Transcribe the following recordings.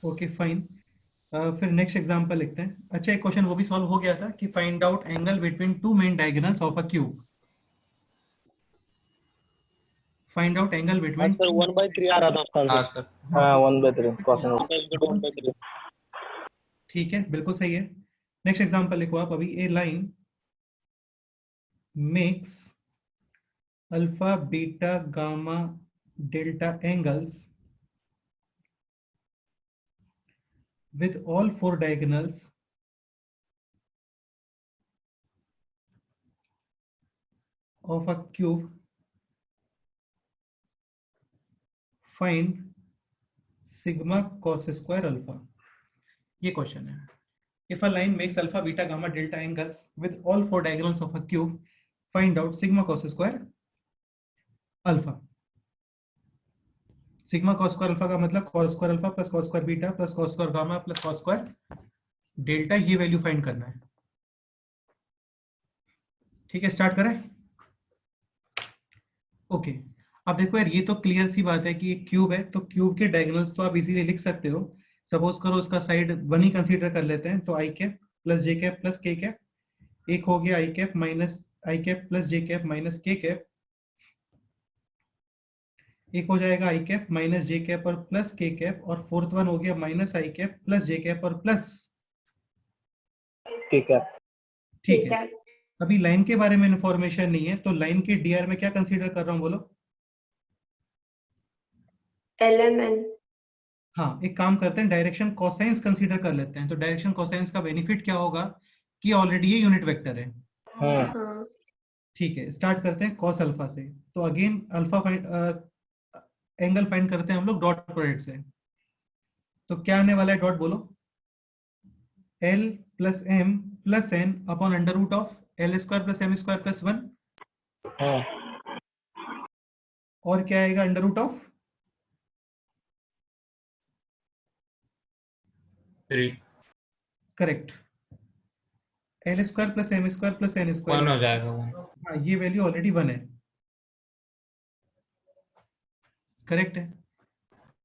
Okay fine. फिर next example लिखते हैं। अच्छा, एक क्वेश्चन वो भी सॉल्व हो गया था कि find out angle between two main diagonals of a cube. Find out angle हाँ बिटवीन सर, टू। 1/3 आ रहा था उसका हाँ आंसर। सर। हाँ, हाँ 1/3 cos तो inverse 1/3। ठीक है, बिल्कुल सही है। नेक्स्ट एग्जांपल लिखो आप अभी। A line makes alpha beta gamma delta angles with all four diagonals of a cube, find sigma cos square alpha। ये क्वेश्चन है। If a line makes alpha beta gamma delta angles with all four diagonals of a cube, find out sigma cos square alpha। Sigma cos square alpha का मतलब cos square alpha plus cos square beta plus cos square gamma plus cos square delta, ये value find करना है। ठीक है, start करें। Okay, अब देखो यार, ये तो क्लियर सी बात है कि एक क्यूब है, तो क्यूब के डायगोनल्स तो आप इजीली लिख सकते हो। सपोज करो उसका साइड वन ही कंसीडर कर लेते हैं, तो आई कैप प्लस जे कैप प्लस के कैप। एक हो गया आई कैप माइनस आई कैप प्लस जे कैप माइनस के कैप। एक हो जाएगा आई कैप माइनस जे कैप और प्लस के कैप, और फोर्थ वन हो गया माइनस आई कैप प्लस जे कैप और प्लस। ठीक है। ठीक है, अभी लाइन के बारे में इंफॉर्मेशन नहीं है, तो लाइन के डीआर में क्या कंसीडर कर रहा हूँ बोलो। LMN। हाँ, एक काम करते हैं, डायरेक्शन कोसाइंस कंसीडर कर लेते हैं। तो डायरेक्शन कोसाइंस का बेनिफिट क्या होगा कि ऑलरेडी ये यूनिट वेक्टर है। हाँ। ठीक है, स्टार्ट करते हैं कॉस अल्फा से। तो again alpha find, angle find करते हैं हम लोग डॉट प्रोडक्ट से। तो क्या आने वाला है, डॉट बोलो। L plus M plus N upon under root of L square plus M square plus one. हाँ और क्या आएगा under root of 3 correct L square plus M square plus N 1 square. हो जाएगा 1। हाँ, ये वैल्यू ऑलरेडी वन है। Correct है।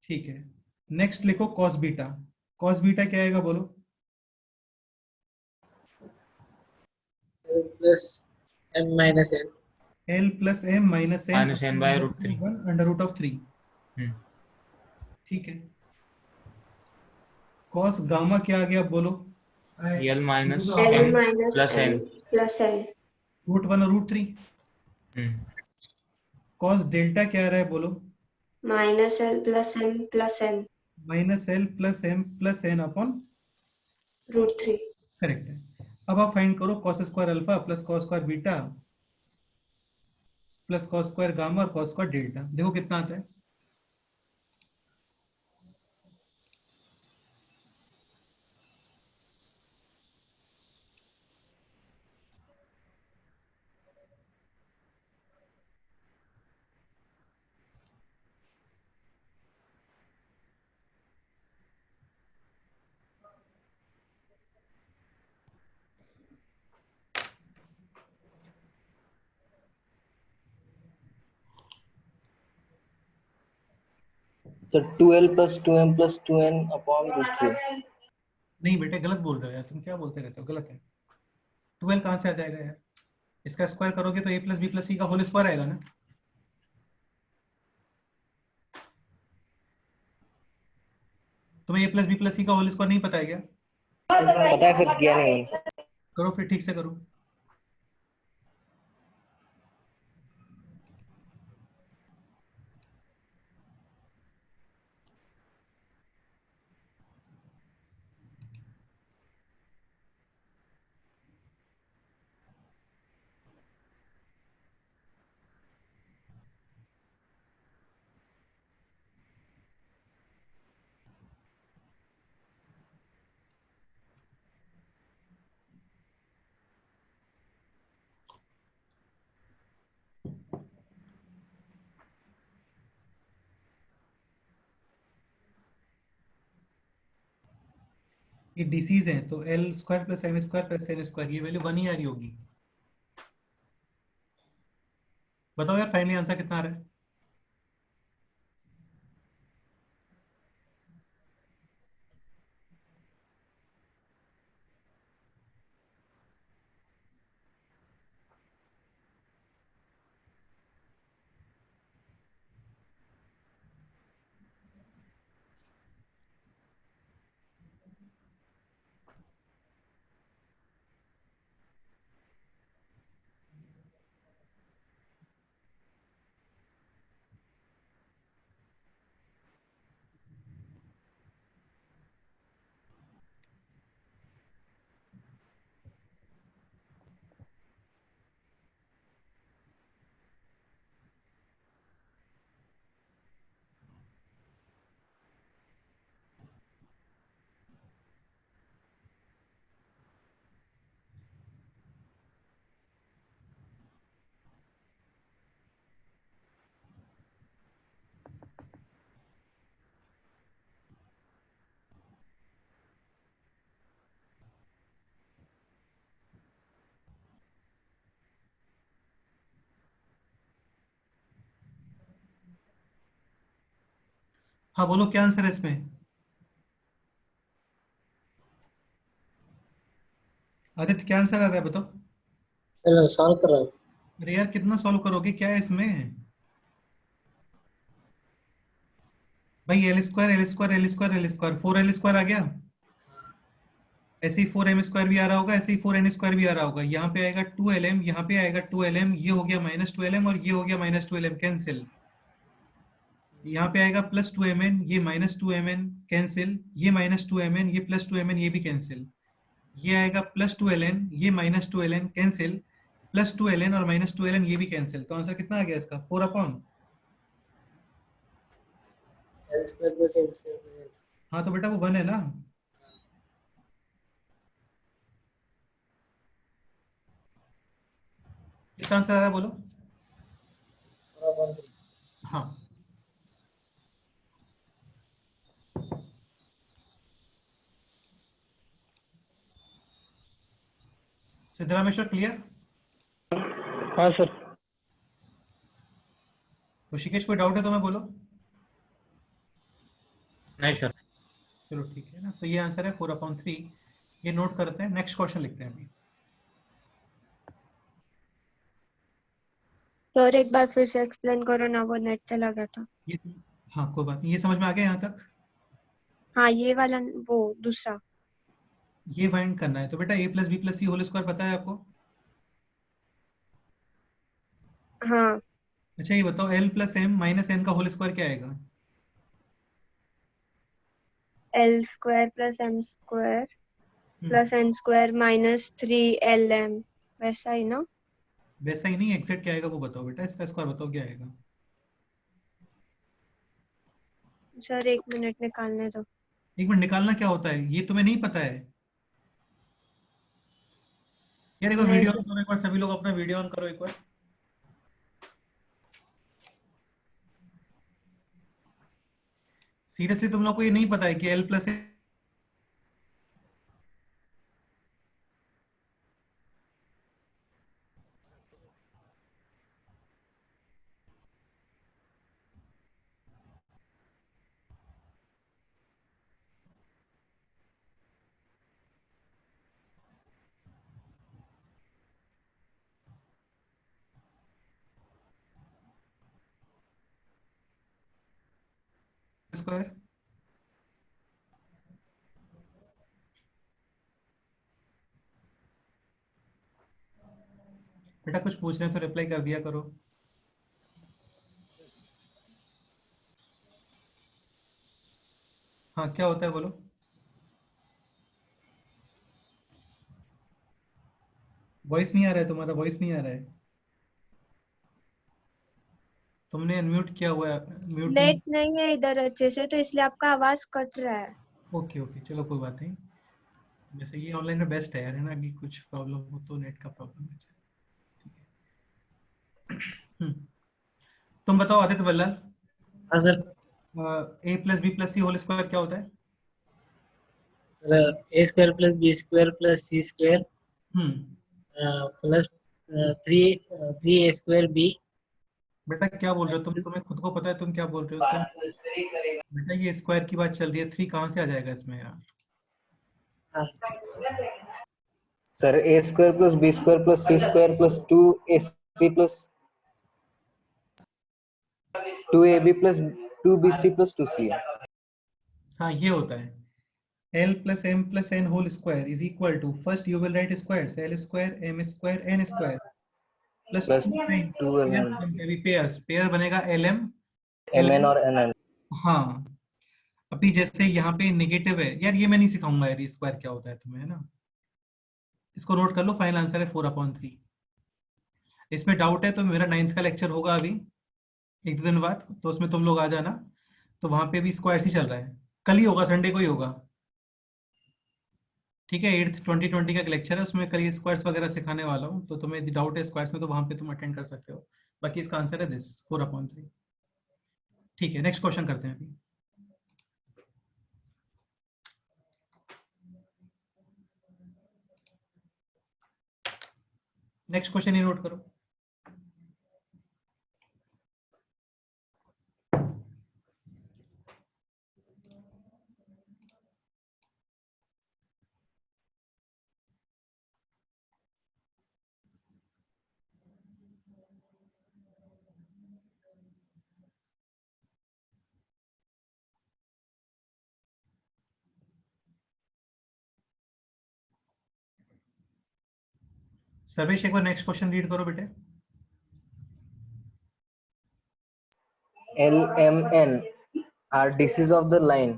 ठीक है, नेक्स्ट लिखो कॉस बीटा। कॉस बीटा क्या आएगा बोलो। Plus m minus n। L plus M minus N minus n by root 3। One under root of three. ठीक है, कॉस गामा क्या आ गया बोलो। L minus L m minus plus M n। प्लस N। रूट वन और root three. Hmm. Cos delta क्या आ रहा है बोलो। Minus L plus M plus N minus L plus M plus N upon. √3। Correct है। अब आप फाइंड करो cos square alpha plus cos square beta plus cos square gamma और कॉस स्क्वायर डेल्टा। देखो कितना आता है। Sir 2l plus 2m plus 2n upon √3। नहीं बेटे, गलत बोल रहे हो यार, तुम क्या बोलते रहते हो, गलत है। 12 कहाँ से आ जाएगा यार। इसका स्क्वायर करोगे तो ए प्लस बी प्लस सी का होल स्क्वायर आएगा ना। तुम्हें ए प्लस बी प्लस सी का होल स्क्वायर नहीं पता है क्या। पता है सर, किया नहीं मैंने। करो फिर, ठीक से करो। ये डिसीज है, तो L square plus M square plus N square, ये वैल्यू वन ही आ रही होगी। बताओ यार, फाइनली आंसर कितना आ रहा है। हाँ बोलो क्या आंसर है इसमें। आदित्य क्या आंसर आ रहा है बताओ। सर सॉल्व कर रहा हूँ। अरे यार कितना सॉल्व करोगे, क्या है इसमें। भाई L square L square L square L square, 4 L² आ गया। ऐसे ही 4 M² भी आ रहा होगा, ऐसे ही 4 N² भी आ रहा होगा। यहाँ पे आएगा 2 LM, यहाँ पे आएगा 2 LM, ये हो गया -2 LM और ये हो गया -2 LM, कैंसिल। यहाँ पे आएगा +2 Mn, ये -2 Mn कैंसिल, ये -2 Mn, ये +2 Mn, ये भी कैंसिल। ये आएगा +2 Ln, ये -2 Ln कैंसिल, +2 Ln और -2 Ln ये भी कैंसिल। तो आंसर कितना आ गया इसका, 4/। L square plus M square plus हाँ तो बेटा वो 1 है ना। कितना आंसर आ रहा है बोलो। 4/3। हाँ सिद्धरामेश्वर क्लियर। हाँ सर। ऋषिकेश कोई डाउट है तो मैं बोलो। नहीं सर। चलो ठीक है ना, तो ये आंसर है 4/3। ये नोट करते हैं, नेक्स्ट क्वेश्चन लिखते हैं अभी। सर एक बार फिर से एक्सप्लेन करो ना, वो नेट चला गया था। ये हाँ कोई बात नहीं, ये समझ में आ गया यहाँ तक। हाँ ये वाला, वो दूसरा। ये फाइंड करना है तो बेटा a+b+c² पता है आपको। हाँ अच्छा ये बताओ l+m - n का होल स्क्वायर क्या आएगा। L² प्लस M² हम्म, प्लस N² -3 LM, वैसा ही ना। वैसा ही नहीं, एग्जैक्ट क्या आएगा वो बताओ बेटा, इसका स्क्वायर बताओ क्या आएगा। सर 1 मिनट निकालने दो। 1 मिनट निकालना क्या होता है ये तुम्हें नहीं पता है। यार एक बार नहीं वीडियो सर। ऑन करो, एक बार सभी लोग अपना वीडियो ऑन करो एक बार। सीरियसली तुम लोग को ये नहीं पता है कि l+m। स्क्वायर। बेटा कुछ पूछ रहे हैं तो रिप्लाई कर दिया करो। हाँ क्या होता है बोलो। वॉइस नहीं आ रहा है तुम्हारा, वॉइस नहीं आ रहा है। तुमने अनम्यूट किया हुआ है, म्यूट नहीं। नेट नहीं है इधर अच्छे से, तो इसलिए आपका आवाज कट रहा है। ओके ओके चलो कोई बात नहीं। वैसे ये ऑनलाइन में बेस्ट है यार, है ना, कि कुछ प्रॉब्लम हो तो नेट का प्रॉब्लम है। हम्म, तुम बताओ आदित्य बल्लाल, हाँ सर। a+b+c² क्या होता है। Sir a square plus b square plus c square hmm plus 3a² b। बेटा क्या बोल रहे हो तुम, तुम्हें खुद को पता है तुम क्या बोल रहे हो तुम। बेटा ये स्क्वायर की बात चल रही है, 3 कहाँ से आ जाएगा इसमें यार। Sir a² plus b² plus c² plus 2ac plus 2ab plus 2bc plus 2c। हाँ ये होता है l+m+n² is equal to, first you will write squares, l²m²n² plus plus 2 pair 2mn बनता है, अभी पेयर्स पेयर बनेगा lm mn ln। और nn। हाँ अभी जैसे यहाँ पे नेगेटिव है यार, ये मैं नहीं सिखाऊंगा यार, ये स्क्वायर क्या होता है तुम्हें, है ना। इसको नोट कर लो, फाइनल आंसर है 4/3। इसमें डाउट है तो मेरा 9th का लेक्चर होगा अभी 1-2 दिन बाद, तो उसमें तुम लोग आ जाना। तो वहां पे भी स्क्वायर ही चल रहा है, कल ही होगा, संडे को ही होगा। ठीक है 8th 2020 का लेक्चर है, उसमें कल ये स्क्वायर्स वगैरह सिखाने वाला हूँ, तो तुम्हें डाउट है स्क्वायर्स में तो वहां पे तुम अटेंड कर सकते हो। बाकी इसका आंसर है दिस 4/3। ठीक है नेक्स्ट क्वेश्चन करते हैं अभी। नेक्स्ट क्वेश्चन ही नोट करो। सर्वेश एक बार नेक्स्ट क्वेश्चन रीड करो बेटे। L, M, N are DCs of the line.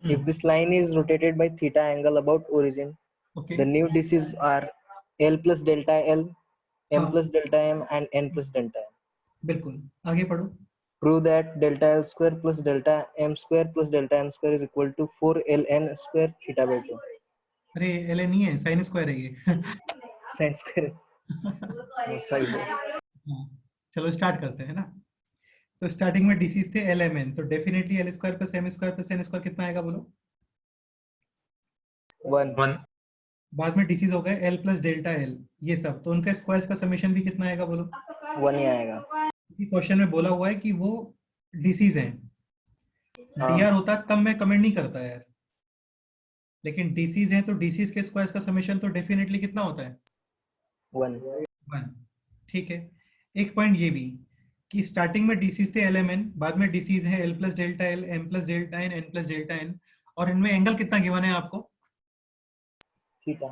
If this line is rotated by theta angle about origin, okay the new DCs are L plus delta L, M हाँ plus delta M, and N plus delta M. बिल्कुल, आगे पढ़ो। Prove that delta L square plus delta M square plus delta N square is equal to 4ln square theta by 2. अरे L नहीं है, sine square है ये। Sin square. Oh, sorry, sir. हाँ, चलो स्टार्ट करते हैं ना। तो स्टार्टिंग में डीसीज थे एल एम एन, तो definitely L square plus M square plus N square कितना आएगा बोलो। 1. 1 बाद में डीसीज हो गए एल प्लस डेल्टा एल, ये सब, तो उनका स्क्वायर का समेशन भी कितना आएगा बोलो। 1 ही आएगा। क्वेश्चन में बोला हुआ है कि वो डीसीज हैं, डीआर होता तब मैं कमेंट नहीं करता यार, लेकिन डीसीज हैं तो डीसीज के स्क्वायर का समेशन तो डेफिनेटली कितना होता है 1. 1। ठीक है, एक पॉइंट ये भी कि स्टार्टिंग में डीसीज थे एल एम एन, बाद में डीसीज है L plus delta L, M plus delta N, N plus delta N, और इनमें एंगल कितना गिवन है आपको, थीटा।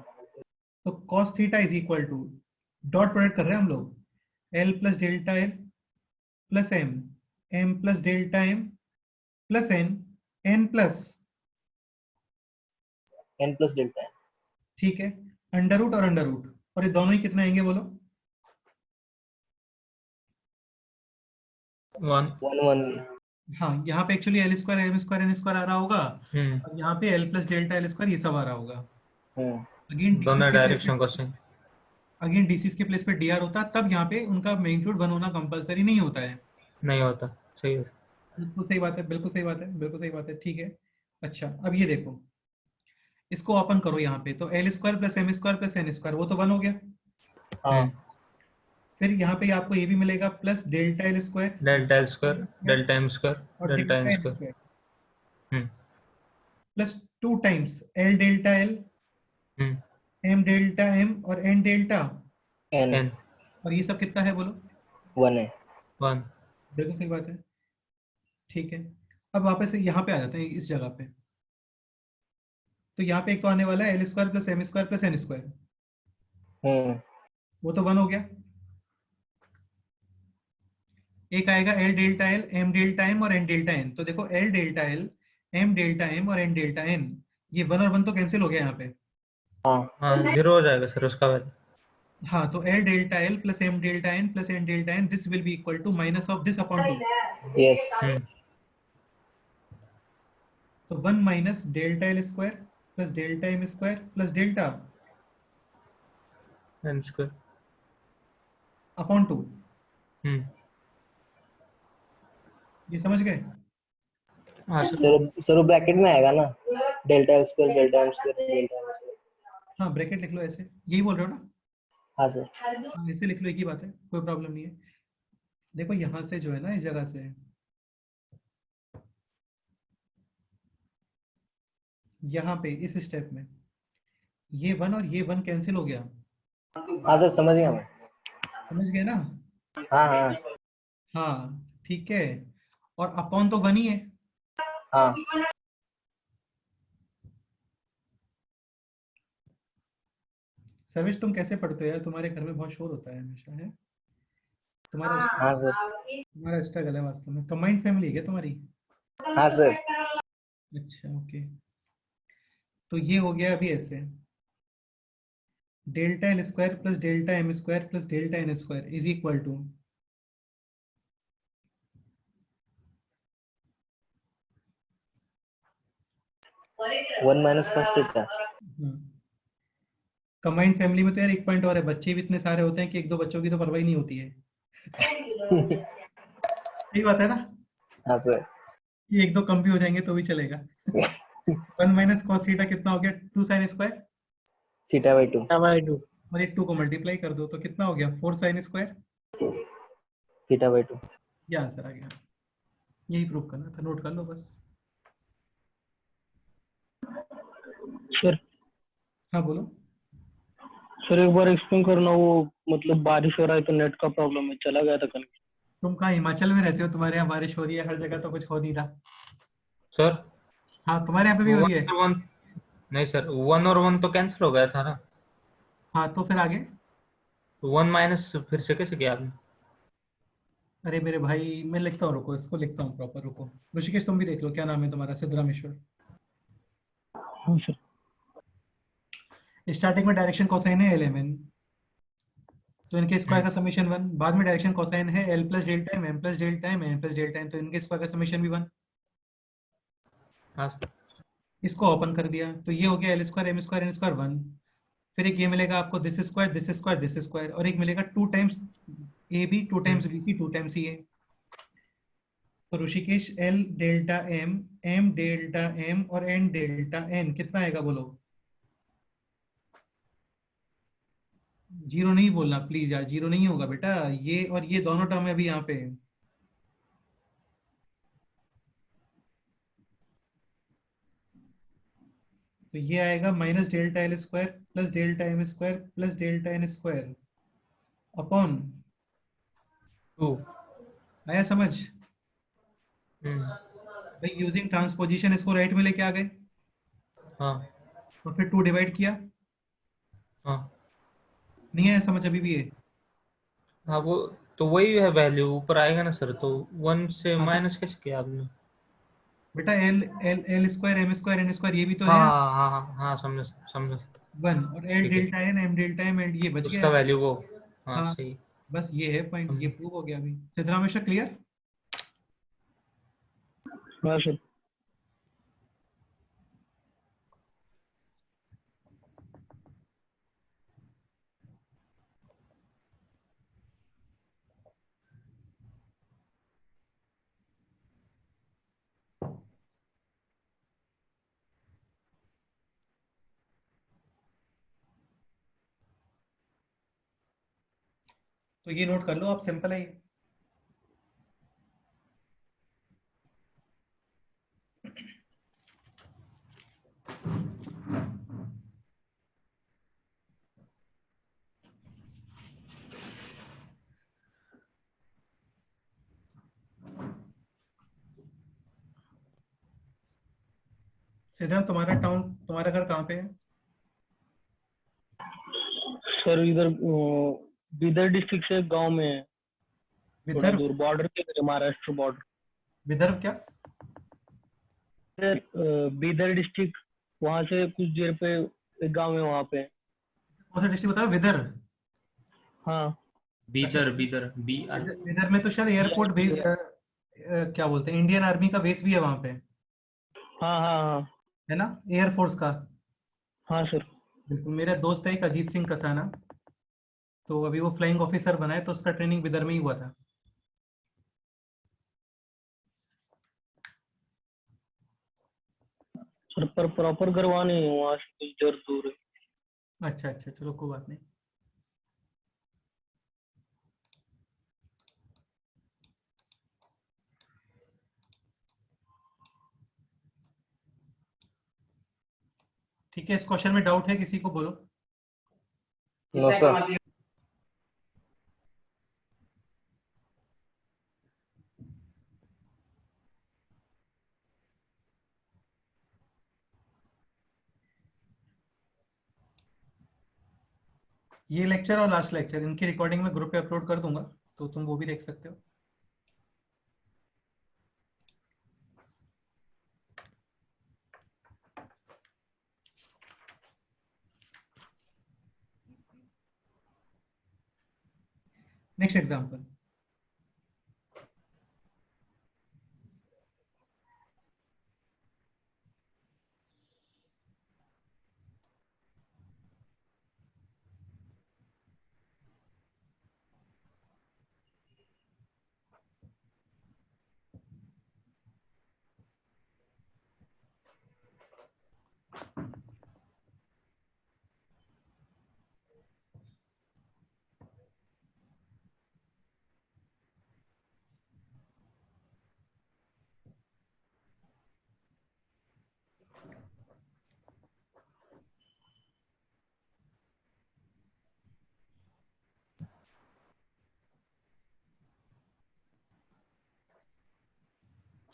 तो cos theta is equal to, dot product कर रहे हैं हम लोग, L plus delta L plus M plus delta M plus N plus, N plus delta N. ठीक है, अंडर रूट और अंडर रूट, और ये दोनों ही कितना आएंगे बोलो। 1 1 1. हाँ, यहाँ पे actually L square M square N square आ रहा होगा, हम्म और यहाँ पे L plus delta L square ये सब आ रहा होगा। Hmm. अगेन दोनों डायरेक्शन का सेम। अगेन डीसीज के प्लेस पे डीआर होता, तब यहाँ पे उनका मैग्नीट्यूड 1 होना कंपलसरी नहीं होता है। नहीं होता, सही है। बिल्कुल सही बात है, बिल्कुल सही बात है, बिल्कुल सही बात है, ठीक है। अच्छा, अब ये देखो, इसको ओपन करो यहाँ पे, तो L square plus M square plus N square, वो तो 1 हो गया। हाँ. फिर यहाँ पे आपको ये भी मिलेगा plus delta L square delta L square, delta M square, और delta delta N N square. Square plus 2 times L delta L, M delta M और एन डेल्टा N. एन। और ये सब कितना है बोलो। 1 है. 1 बिल्कुल सही बात है, ठीक है। अब वापस से यहाँ पे आ जाते हैं इस जगह पे, तो यहाँ पे एक तो आने वाला है L square plus M square plus N square, Hmm. वो तो 1 हो गया। एक आएगा L delta L, M delta M और एन डेल्टा एन, तो देखो L delta L, M delta M और एन डेल्टा एन, ये 1 और 1 तो कैंसिल हो गया यहाँ पे। हाँ. हाँ 0 हो जाएगा सर उसका वैल्यू। हाँ, तो L delta L plus M delta N plus N delta N, this will be equal to minus of this upon 2, Yes. तो 1 minus delta L square plus delta M square plus delta N square. Upon 2, ये समझ गए। हाँ sir. Sir bracket में आएगा ना, delta L square delta M square delta M square. हाँ, bracket लिख लो ऐसे, यही बोल रहे हो ना। हाँ सर. हाँ, ऐसे लिख लो, एक ही बात है, कोई प्रॉब्लम नहीं है। देखो यहाँ से जो है ना, इस जगह से यहाँ पे इस स्टेप में ये 1 और ये 1 कैंसिल हो गया, हाँ सर समझ गया मैं. समझ गए ना। हाँ हाँ हाँ ठीक है, और अपॉन तो 1 ही है। हाँ. सर्वेश तुम कैसे पढ़ते हो यार, तुम्हारे घर में बहुत शोर होता है हमेशा, है तुम्हारा हाँ सर. तुम्हारा स्ट्रगल है वास्तव में। कंबाइंड फैमिली है क्या तुम्हारी? हाँ सर. अच्छा ओके, तो ये हो गया अभी ऐसे, delta L square plus delta M square plus delta N square is equal to, one minus cos theta. Combined family में तो यार एक पॉइंट और है, बच्चे भी इतने सारे होते हैं कि एक दो बच्चों की तो परवाही नहीं होती है। सही बात है ना, हाँ सर. कि एक दो कम भी हो जाएंगे तो भी चलेगा। 1 माइनस कॉस थीटा कितना हो गया, 2 sine square, theta by 2. Theta by 2. और एक 2 को मल्टीप्लाई कर दो तो कितना हो गया, 4 साइन स्क्वायर, थीटा बाई 2. ये आंसर आ गया। यही प्रूव करना था, नोट कर लो बस। सर हाँ बोलो। सर एक बार एक्सप्लेन करना, वो मतलब बारिश हो रहा है तो नेट का प्रॉब्लम है, चला गया था कल। तुम कहाँ हिमाचल में रहते हो, तुम्हारे यहाँ बारिश हो रही है, हर जगह तो कुछ हो नहीं रहा। सर हाँ तुम्हारे यहाँ पे भी हो रही है। 1 नहीं सर, 1 और 1 तो कैंसिल हो गया था ना। हाँ तो फिर आगे तो 1 माइनस फिर से कैसे किया आपने? अरे मेरे भाई, मैं लिखता हूँ, रुको, इसको लिखता हूँ प्रॉपर, रुको। ऋषिकेश तुम भी देख लो, क्या नाम है तुम्हारा? सिद्धरामेश्वर। हाँ सर। स्टार्टिंग में डायरेक्शन कोसाइन है LMN, तो इनके स्क्वायर का हम्म, समीशन 1। बाद में डायरेक्शन कोसाइन है L plus delta M, M plus delta M, N plus delta N, तो इनके स्क्वायर का समीशन भी 1। हाँ सर। इसको ओपन कर दिया तो ये हो गया L square M square N square 1। फिर एक ये मिलेगा आपको, this square this square this square, और एक मिलेगा 2 टाइम्स AB, 2 हम्म, टाइम्स BC, 2 टाइम्स CA। तो Rishikesh L delta M, M delta M और N डेल्टा N कितना आएगा बोलो? जीरो नहीं बोलना प्लीज यार, जीरो नहीं होगा बेटा। ये और ये दोनों टर्म है अभी यहाँ पे। तो ये आएगा minus delta L square plus delta M square plus delta N square upon. 2। आया समझ? हम्म, भाई यूजिंग ट्रांसपोजिशन इसको राइट में लेके आ गए, हाँ और फिर 2 डिवाइड किया। हाँ नहीं आया समझ अभी भी ये? हाँ, वो तो वही है वैल्यू ऊपर आएगा ना सर, तो 1 से हाँ तो माइनस कैसे किया आपने? बेटा L L L square M square N square ये भी तो हाँ है हाँ हाँ हाँ, समझ समझ। 1, और L ठीक है, delta N M delta M ये बच उसका गया। वैल्यू वो। हाँ हाँ, सही। बस ये है पॉइंट, ये समझे। प्रूव हो गया अभी। सिद्धरामेश्वर क्लियर? हाँ सर। तो ये नोट कर लो आप, सिंपल है ये। सिद्धार्थ, तुम्हारा टाउन, तुम्हारा घर कहाँ पे है? सर इधर बीदर डिस्ट्रिक्ट से एक गांव में है, थोड़ा विदर्भ? दूर, बॉर्डर के इधर, महाराष्ट्र बॉर्डर। विदर्भ क्या? सर बीदर डिस्ट्रिक्ट, वहां से कुछ देर पे एक गांव है वहां पे। कौन सा डिस्ट्रिक्ट बताओ? विदर्भ? हाँ अच्छा, बीदर बीदर BR। विदर्भ में तो शायद एयरपोर्ट बेस, क्या बोलते हैं, इंडियन आर्मी का बेस भी है वहां पे, हाँ हाँ हाँ है ना, एयरफोर्स का। हाँ सर। बिल्कुल, मेरा दोस्त है एक, अजीत सिंह कसाना, तो अभी वो फ्लाइंग ऑफिसर बना है, तो उसका ट्रेनिंग विदर्भ में ही हुआ था। सर पर प्रॉपर करवा नहीं है, वहां से कुछ देर दूर है। अच्छा अच्छा, चलो कोई बात नहीं। ठीक है, इस क्वेश्चन में डाउट है किसी को? बोलो। No sir. ये लेक्चर और लास्ट लेक्चर, इनकी रिकॉर्डिंग में ग्रुप पे अपलोड कर दूंगा, तो तुम वो भी देख सकते हो। Next example.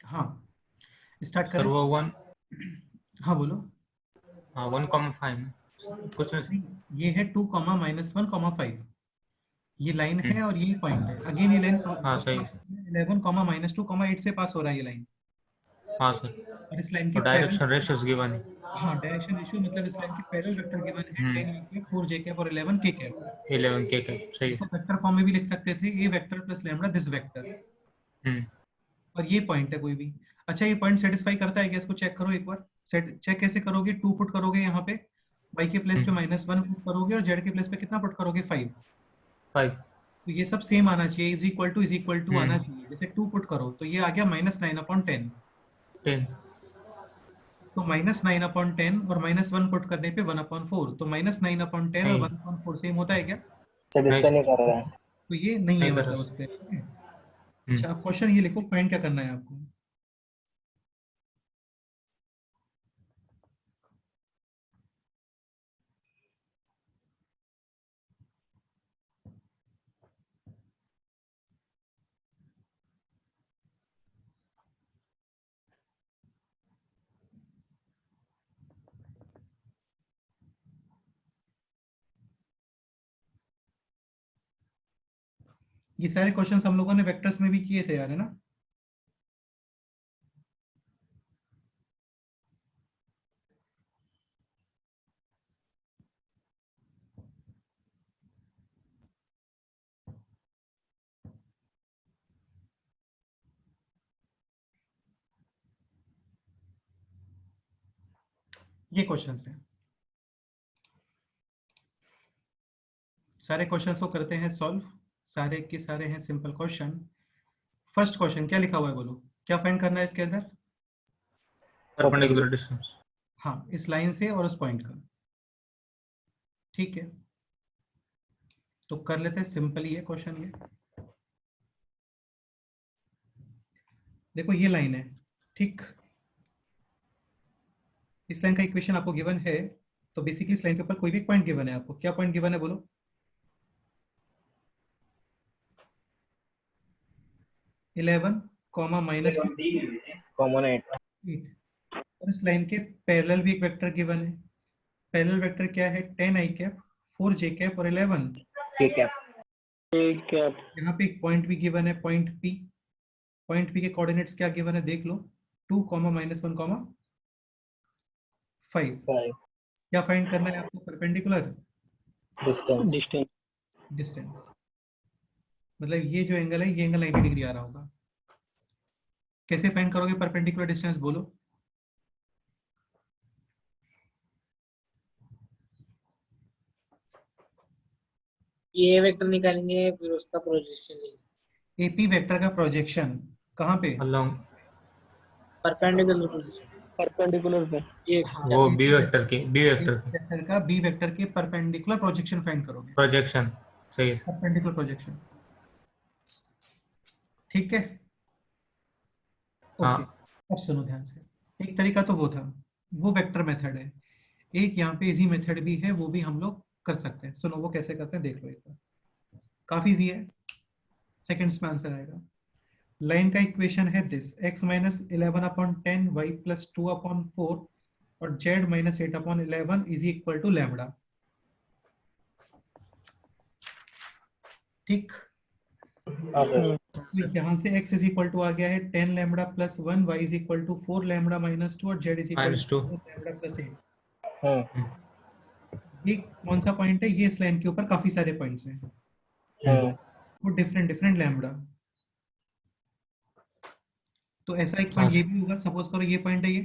हाँ, स्टार्ट सर करें। वो 1। हाँ बोलो। हाँ 1,5 कुछ नहीं। ये है 2 कॉमा -1 कॉमा 5। ये लाइन है और ये पॉइंट है। अगेन ये लाइन हाँ सही। 11 कॉमा -2 कॉमा 8 से पास हो रहा है ये लाइन, हाँ सर, और इस लाइन के तो डायरेक्शन पैरेलल, रेशियोज गिवन है। हाँ डायरेक्शन रेशियो मतलब इस लाइन के पैरेलल वेक्टर गिवन है 10 a कैप 4 j कैप और 11 k कैप। 11 के सही। इसको वेक्टर फॉर्म में भी लिख सकते थे, a vector plus lambda this vector, hmm, और ये पॉइंट है कोई भी। अच्छा ये पॉइंट सेटिस्फाई करता है क्या, इसको चेक करो एक बार। सेट चेक कैसे करोगे, 2 पुट करोगे यहाँ पे, y के प्लेस पे -1 पुट करोगे और z के प्लेस पे कितना पुट करोगे 5। 5 तो ये सब सेम आना चाहिए, इज इक्वल टू आना चाहिए। जैसे 2 पुट करो तो ये आ गया -9/10, 10। तो -9/10 और -1 पुट करने पे 1/4, तो -9/10 और 1/4 सेम होता है क्या? सेटिस्फाई नहीं कर रहा है। तो ये नहीं है नहीं कर मतलब रहा। उस पे। अच्छा अब क्वेश्चन ये लिखो, फाइंड क्या करना है आपको। ये सारे क्वेश्चंस हम लोगों ने वेक्टर्स में भी किए थे यार, है ना? ये क्वेश्चंस हैं, सारे क्वेश्चंस को करते हैं सॉल्व, सारे के सारे हैं सिंपल क्वेश्चन। फर्स्ट क्वेश्चन क्या लिखा हुआ है बोलो, क्या फाइंड करना है इसके अंदर? Perpendicular distance. हाँ इस लाइन से और उस पॉइंट का, ठीक है। तो कर लेते हैं, सिंपल ही है क्वेश्चन ये। देखो ये लाइन है, ठीक, इस लाइन का इक्वेशन आपको गिवन है, तो बेसिकली इस लाइन के ऊपर कोई भी पॉइंट गिवन है आपको, क्या पॉइंट गिवन है बोलो? -11 कॉमन 8 और इस लाइन के पैरेलल भी एक वेक्टर गिवन है। पैरेलल वेक्टर क्या है? 10 i कैप 4 j कैप और 11। k cap. ठीक है। यहाँ पे एक पॉइंट भी गिवन है, पॉइंट P। पॉइंट P के कोऑर्डिनेट्स क्या गिवन है देख लो, 2, -1, 5। 5 क्या फाइंड करना है आपको? Perpendicular distance. डिस्टेंस। डिस्टेंस, मतलब ये जो एंगल है ये एंगल 90 डिग्री आ रहा होगा। कैसे फाइंड करोगे परपेंडिकुलर डिस्टेंस बोलो? ये वेक्टर निकालेंगे फिर उसका प्रोजेक्शन लेंगे। एपी वेक्टर का प्रोजेक्शन कहाँ पे? अलोंग परपेंडिकुलर प्रोजेक्शन परपेंडिकुलर पे। ये वो AP बी वेक्टर की वेक्टर का बी वेक्टर के परपेंडिकुलर प्रोजेक्शन फाइंड करोगे, प्रोजेक्शन सही है। परपेंडिकुलर प्रोजेक्शन, ठीक है। ओके हाँ अब सुनो ध्यान से, एक तरीका तो वो था, वो वेक्टर मेथड है। एक यहाँ पे इजी मेथड भी है, वो भी हम लोग कर सकते हैं। सुनो वो कैसे करते हैं देख लो एक बार, काफी इजी है, सेकंड्स में आंसर आएगा। लाइन का इक्वेशन है दिस, x -11/10 y +2/4 और z -8/11 is equal to lambda, ठीक। हाँ सर। तो यहाँ से x इज इक्वल टू आ गया है 10 lambda + 1, y is equal to 4 lambda -2 और z is equal -2। Two lambda + 8। हम्म ये कौन सा पॉइंट है? ये इस लाइन के ऊपर काफी सारे पॉइंट्स हैं, वो डिफरेंट डिफरेंट लैम्डा। तो ऐसा एक हाँ पॉइंट ये भी होगा, सपोज करो ये पॉइंट है ये।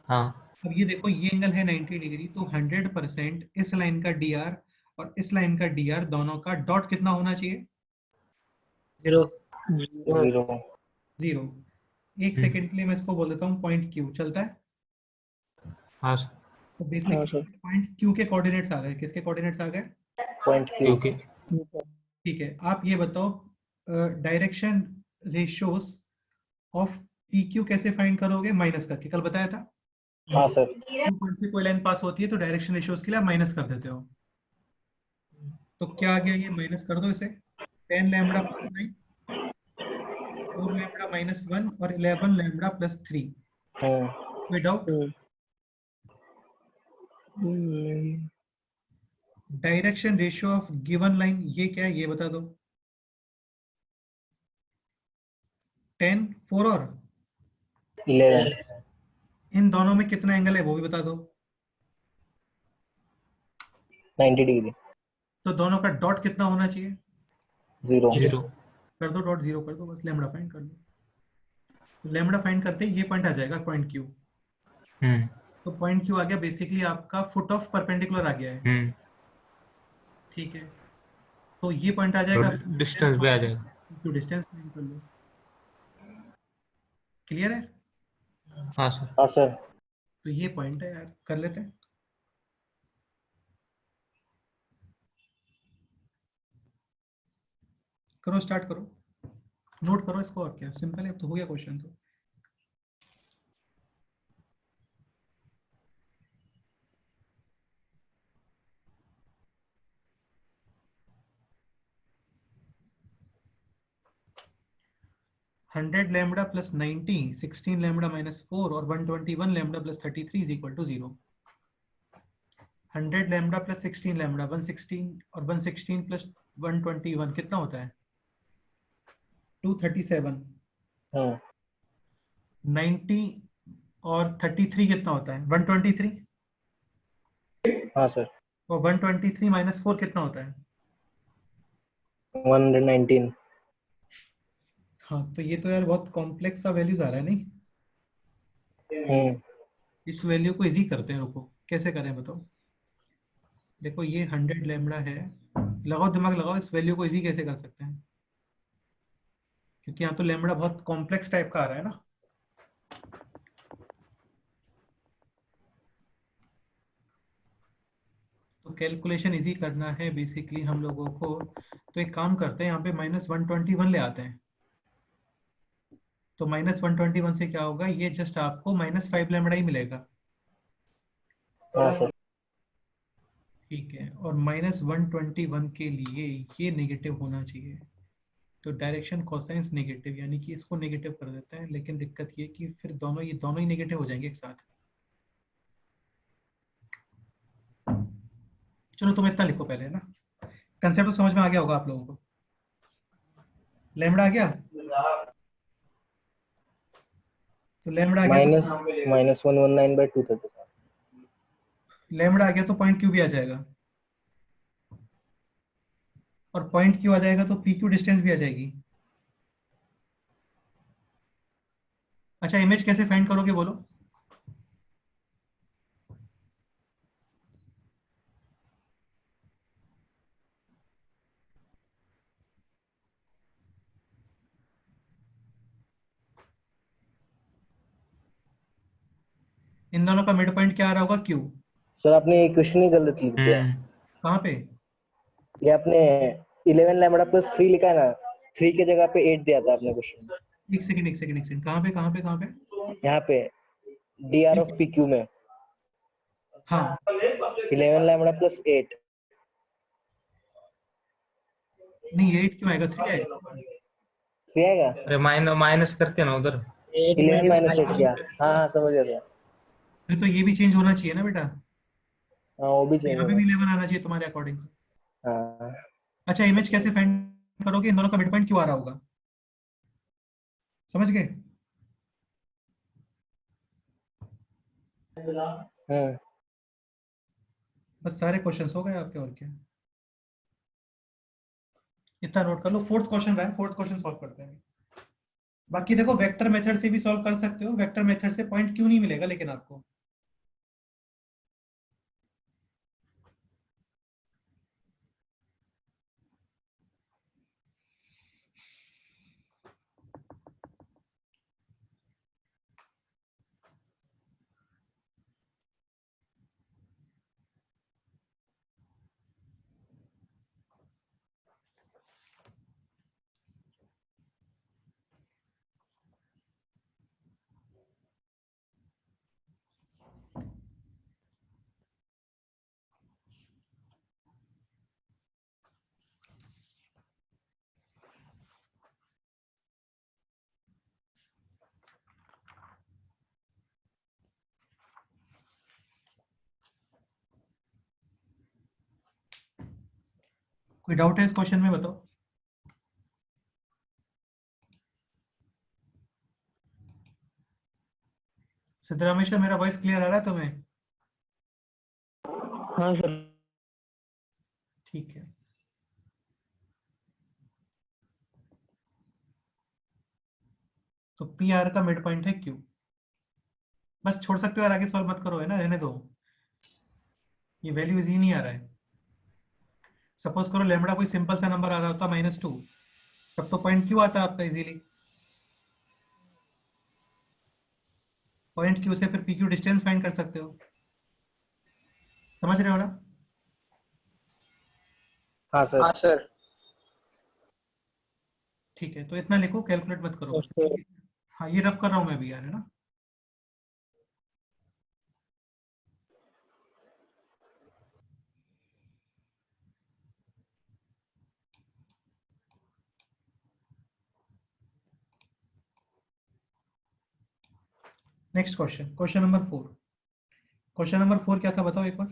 हाँ अब ये देखो ये एंगल है 90 डिग्री, तो 100% इस लाइन का dr और इस लाइन का dr दोनों का डॉट कितना होना चाहिए? 0 0 0। एक सेकंड के लिए मैं इसको बोल देता हूँ पॉइंट Q, चलता है? हाँ तो हाँ बेसिकली सर। पॉइंट Q के कोऑर्डिनेट्स आ गए, किसके कोऑर्डिनेट्स आ गए? Point Q। क्योंकि ठीक है, आप ये बताओ डायरेक्शन रेशियोज ऑफ PQ कैसे फाइंड करोगे? माइनस करके, कल बताया था। हाँ सर। पॉइंट से कोई लाइन पास होती है तो डायरेक्शन रेशियोज के लिए आप माइनस कर देते हो। तो क्या आ गया, ये माइनस कर दो इसे, 10 लैम्डा + 9, 4 लैम्डा -1 और 11 लैम्डा + 3। कोई doubt? Direction ratio of given line ये क्या है ये बता दो। 10, 4 और 11 इन दोनों में कितना एंगल है वो भी बता दो। 90 डिग्री तो दोनों का डॉट कितना होना चाहिए? 0 0 कर दो, डॉट 0 कर दो, बस लैम्बडा फाइंड कर लो। तो लैम्बडा फाइंड करते ही ये पॉइंट आ जाएगा, पॉइंट क्यू। हम्म तो पॉइंट क्यू आ गया, बेसिकली आपका फुट ऑफ परपेंडिकुलर आ गया है। हम्म ठीक है, तो ये पॉइंट आ तो जाएगा, डिस्टेंस भी आ जाएगा। क्यू डिस्टेंस फाइंड कर लो। क्लियर है? हाँ सर। हाँ सर। तो ये पॉइंट है यार, कर लेते हैं। करो, स्टार्ट करो, नोट करो इसको, और क्या सिंपल है, अब तो हो गया क्वेश्चन तो। Hundred lambda plus 90, 16 lambda minus 4 और 121 lambda plus 33 is equal to 0। 100 lambda plus 16 lambda 116 और 116 प्लस 121 कितना होता है? 237। हम्म 90 और 33 कितना होता है? 123। हाँ सर। और 123 माइनस 4 कितना होता है? 119 हाँ, तो ये तो यार बहुत कॉम्प्लेक्स सा वैल्यूज आ रहा है नहीं। इस वैल्यू को इजी करते हैं, रुको कैसे करें बताओ। देखो ये 100 लैम्बडा है, लगाओ दिमाग लगाओ, इस वैल्यू को इजी कैसे कर सकते हैं, क्योंकि यहाँ तो लैम्बडा बहुत कॉम्प्लेक्स टाइप का आ रहा है ना। तो कैलकुलेशन इजी करना है बेसिकली हम लोगों को, तो एक काम करते हैं, यहाँ पे -121 ले आते हैं। तो -121 से क्या होगा, ये जस्ट आपको -5 लैम्बडा ही मिलेगा। हाँ सर। ठीक है, और -121 के लिए ये नेगेटिव होना चाहिए। तो डायरेक्शन कोसाइंस नेगेटिव, यानी कि इसको नेगेटिव कर देते हैं, लेकिन दिक्कत ये कि फिर ये दोनों ही नेगेटिव हो जाएंगे एक साथ। चलो तुम इतना लिखो पहले ना, कंसेप्ट तो समझ में आ गया होगा आप लोगों को। लैम्बडा आ गया, तो लैम्बडा आ गया माइनस तो -119/230 लैम्बडा आ गया तो पॉइंट क्यू भी आ जाएगा, और पॉइंट क्यू आ जाएगा तो पी क्यू डिस्टेंस भी आ जाएगी। अच्छा, इमेज कैसे फाइंड करोगे बोलो। इन दोनों का मिड पॉइंट क्या आ रहा होगा? क्यू। सर आपने इक्वेशन ही गलत लिख दिया है। कहाँ पे? ये आपने 11 लैम्बडा प्लस 3 लिखा है ना, 3 की जगह पे 8 दिया था आपने क्वेश्चन। एक सेकंड एक सेकंड एक सेकंड, कहाँ पे कहाँ पे कहाँ पे? यहाँ पे D R of P Q में हाँ, 11 लैम्बडा प्लस 8। नहीं 8 क्यों आएगा, 3 आएगा। 3 आएगा। अरे माइनस करते हैं ना उधर। 11 माइनस 8 -5। क्या? हाँ हाँ समझ गया था। फिर तो ये भी चेंज होना चाहिए ना बेटा, हाँ वो भी तो चेंज यहाँ पे होगा। भी 11 आना चाहिए तुम्हारे अकॉर्डिंग। हाँ अच्छा, इमेज कैसे फाइंड करोगे, इन दोनों का मिड पॉइंट क्यों आ रहा होगा, समझ गए? हम्म बस सारे क्वेश्चंस हो गए आपके, और क्या। इतना नोट कर लो, फोर्थ क्वेश्चन रहा है, फोर्थ क्वेश्चन सॉल्व करते हैं। बाकी देखो वेक्टर मेथड से भी सॉल्व कर सकते हो, वेक्टर मेथड से पॉइंट क्यों नहीं मिलेगा लेकिन आपको। कोई डाउट है इस क्वेश्चन में, बताओ। सिद्धरामेश्वर, मेरा वॉइस क्लियर आ रहा है तुम्हें? हाँ सर। ठीक है। तो पी आर का मिड पॉइंट है क्यू। बस छोड़ सकते हो और आगे सॉल्व मत करो, है ना, रहने दो। ये वैल्यू इजी नहीं आ रहा है। सपोज करो लेमड़ा कोई सिंपल सा नंबर आ रहा होता -2, तब तो पॉइंट क्यू आता आपका इजीली। पॉइंट क्यू से फिर पी क्यू डिस्टेंस फाइंड कर सकते हो। समझ रहे हो ना? हाँ सर। सर। ठीक है, तो इतना लिखो, कैलकुलेट मत करो बस। सर हाँ, ये रफ कर रहा हूँ मैं भी यार, है ना। Next question, question number 4। Question number 4 क्या था, बताओ एक बार।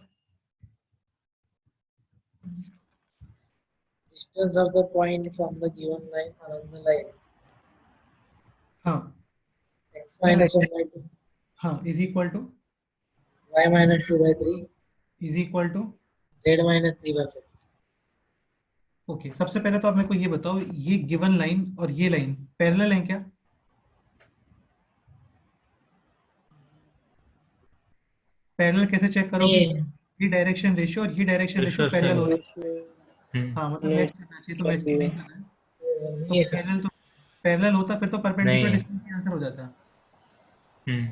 Distance of the point from the given line along the line हाँ x minus 1 by 2, हाँ, is equal to y minus 2 by 3, is equal to. z minus 3 by 4. Okay, सबसे पहले तो आप मेरे को ये बताओ, ये गिवन लाइन और ये लाइन पैरेलल है क्या? पैरेलल कैसे चेक करोगे? नहीं, ये डायरेक्शन रेशियो और ये direction ratio Pressure parallel same. हो रहे हैं। हाँ, मतलब मैच करना चाहिए, तो मैच तो नहीं कर रहा है। तो ये सर पैरेलल होता फिर तो परपेंडिकुलर नहीं। डिस्टेंस की आंसर हो जाता। हम्म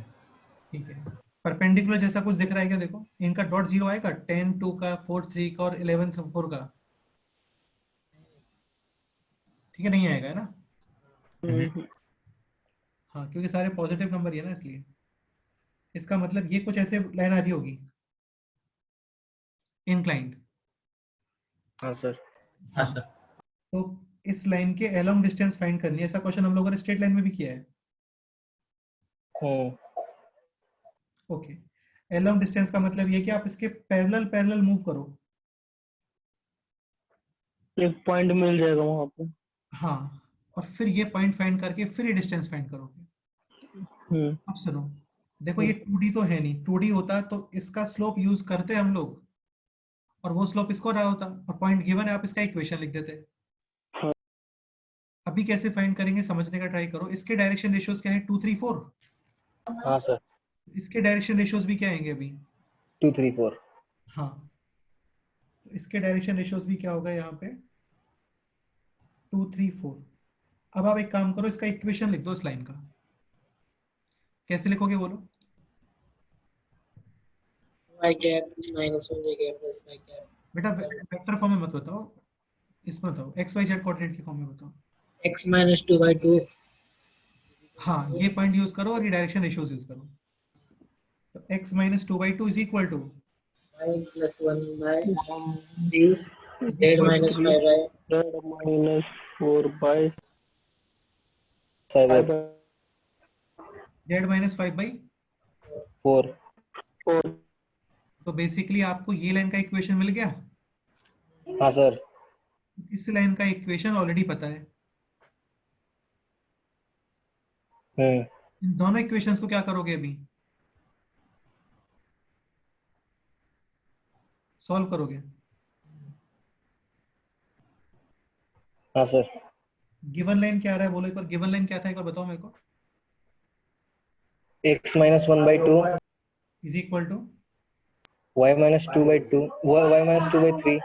ठीक है, परपेंडिकुलर जैसा कुछ दिख रहा है क्या? देखो, इनका डॉट जीरो आएगा, 10 2 का, 4 3 का और 11 4 का। ठीक है, नहीं आएगा, है ना। हाँ, क्योंकि सारे पॉजिटिव नंबर ही है ना, इसलिए इसका मतलब ये कुछ ऐसे लाइन आ रही होगी इंक्लाइंड। हाँ सर। हाँ हाँ, सर। तो इस लाइन के अलोंग डिस्टेंस फाइंड करनी है। ऐसा क्वेश्चन हम लोगों ने स्ट्रेट लाइन में भी किया है। हम्म। ओके, अलोंग डिस्टेंस का मतलब ये कि आप इसके पैरेलल पैरेलल मूव करो। एक पॉइंट मिल जाएगा वहां पे। हाँ, और फिर ये पॉइंट फाइंड करके फिर ये डिस्टेंस फाइंड करोगे। अब सुनो, देखो ये 2D तो है नहीं, 2D होता तो इसका स्लोप यूज करते हम लोग, और वो स्लोप इसको रहा होता, और पॉइंट गिवन है, आप इसका इक्वेशन लिख देते। हाँ। अभी कैसे फाइंड करेंगे समझने का ट्राई करो। इसके डायरेक्शन रेशियोज क्या है? 2 3 4। हाँ सर। इसके डायरेक्शन रेशियोज भी क्या आएंगे अभी? 2 3 4। हाँ, तो इसके डायरेक्शन रेशियोज भी क्या होगा यहाँ पे? 2 3 4। अब आप एक काम करो, इसका इक्वेशन लिख दो इस लाइन का। कैसे लिखोगे बोलो? y cap minus 1 j cap plus y cap बेटा वेक्टर फॉर्म में मत बताओ, इसमें बताओ, एक्स वाई जेड कोऑर्डिनेट की फॉर्म में बताओ। x minus 2 by 2 हाँ, ये पॉइंट यूज करो और ये डायरेक्शन रेशियोज यूज करो। तो x minus 2/2 is equal to y plus 1 by 3 is z equal minus two 5 by minus 4 by 5 z minus 5/4। 4। 4। तो बेसिकली आपको ये लाइन का इक्वेशन मिल गया। हाँ सर। इस लाइन का इक्वेशन ऑलरेडी पता है। हम्म। इन दोनों इक्वेशंस को क्या करोगे अभी? सॉल्व करोगे। हाँ सर। गिवन लाइन क्या आ रहा है बोलो एक बार, गिवन लाइन क्या था एक बार बताओ मेरे को। x minus 1 by 2, is equal to, y minus 2 by 2, y minus 2 by 3।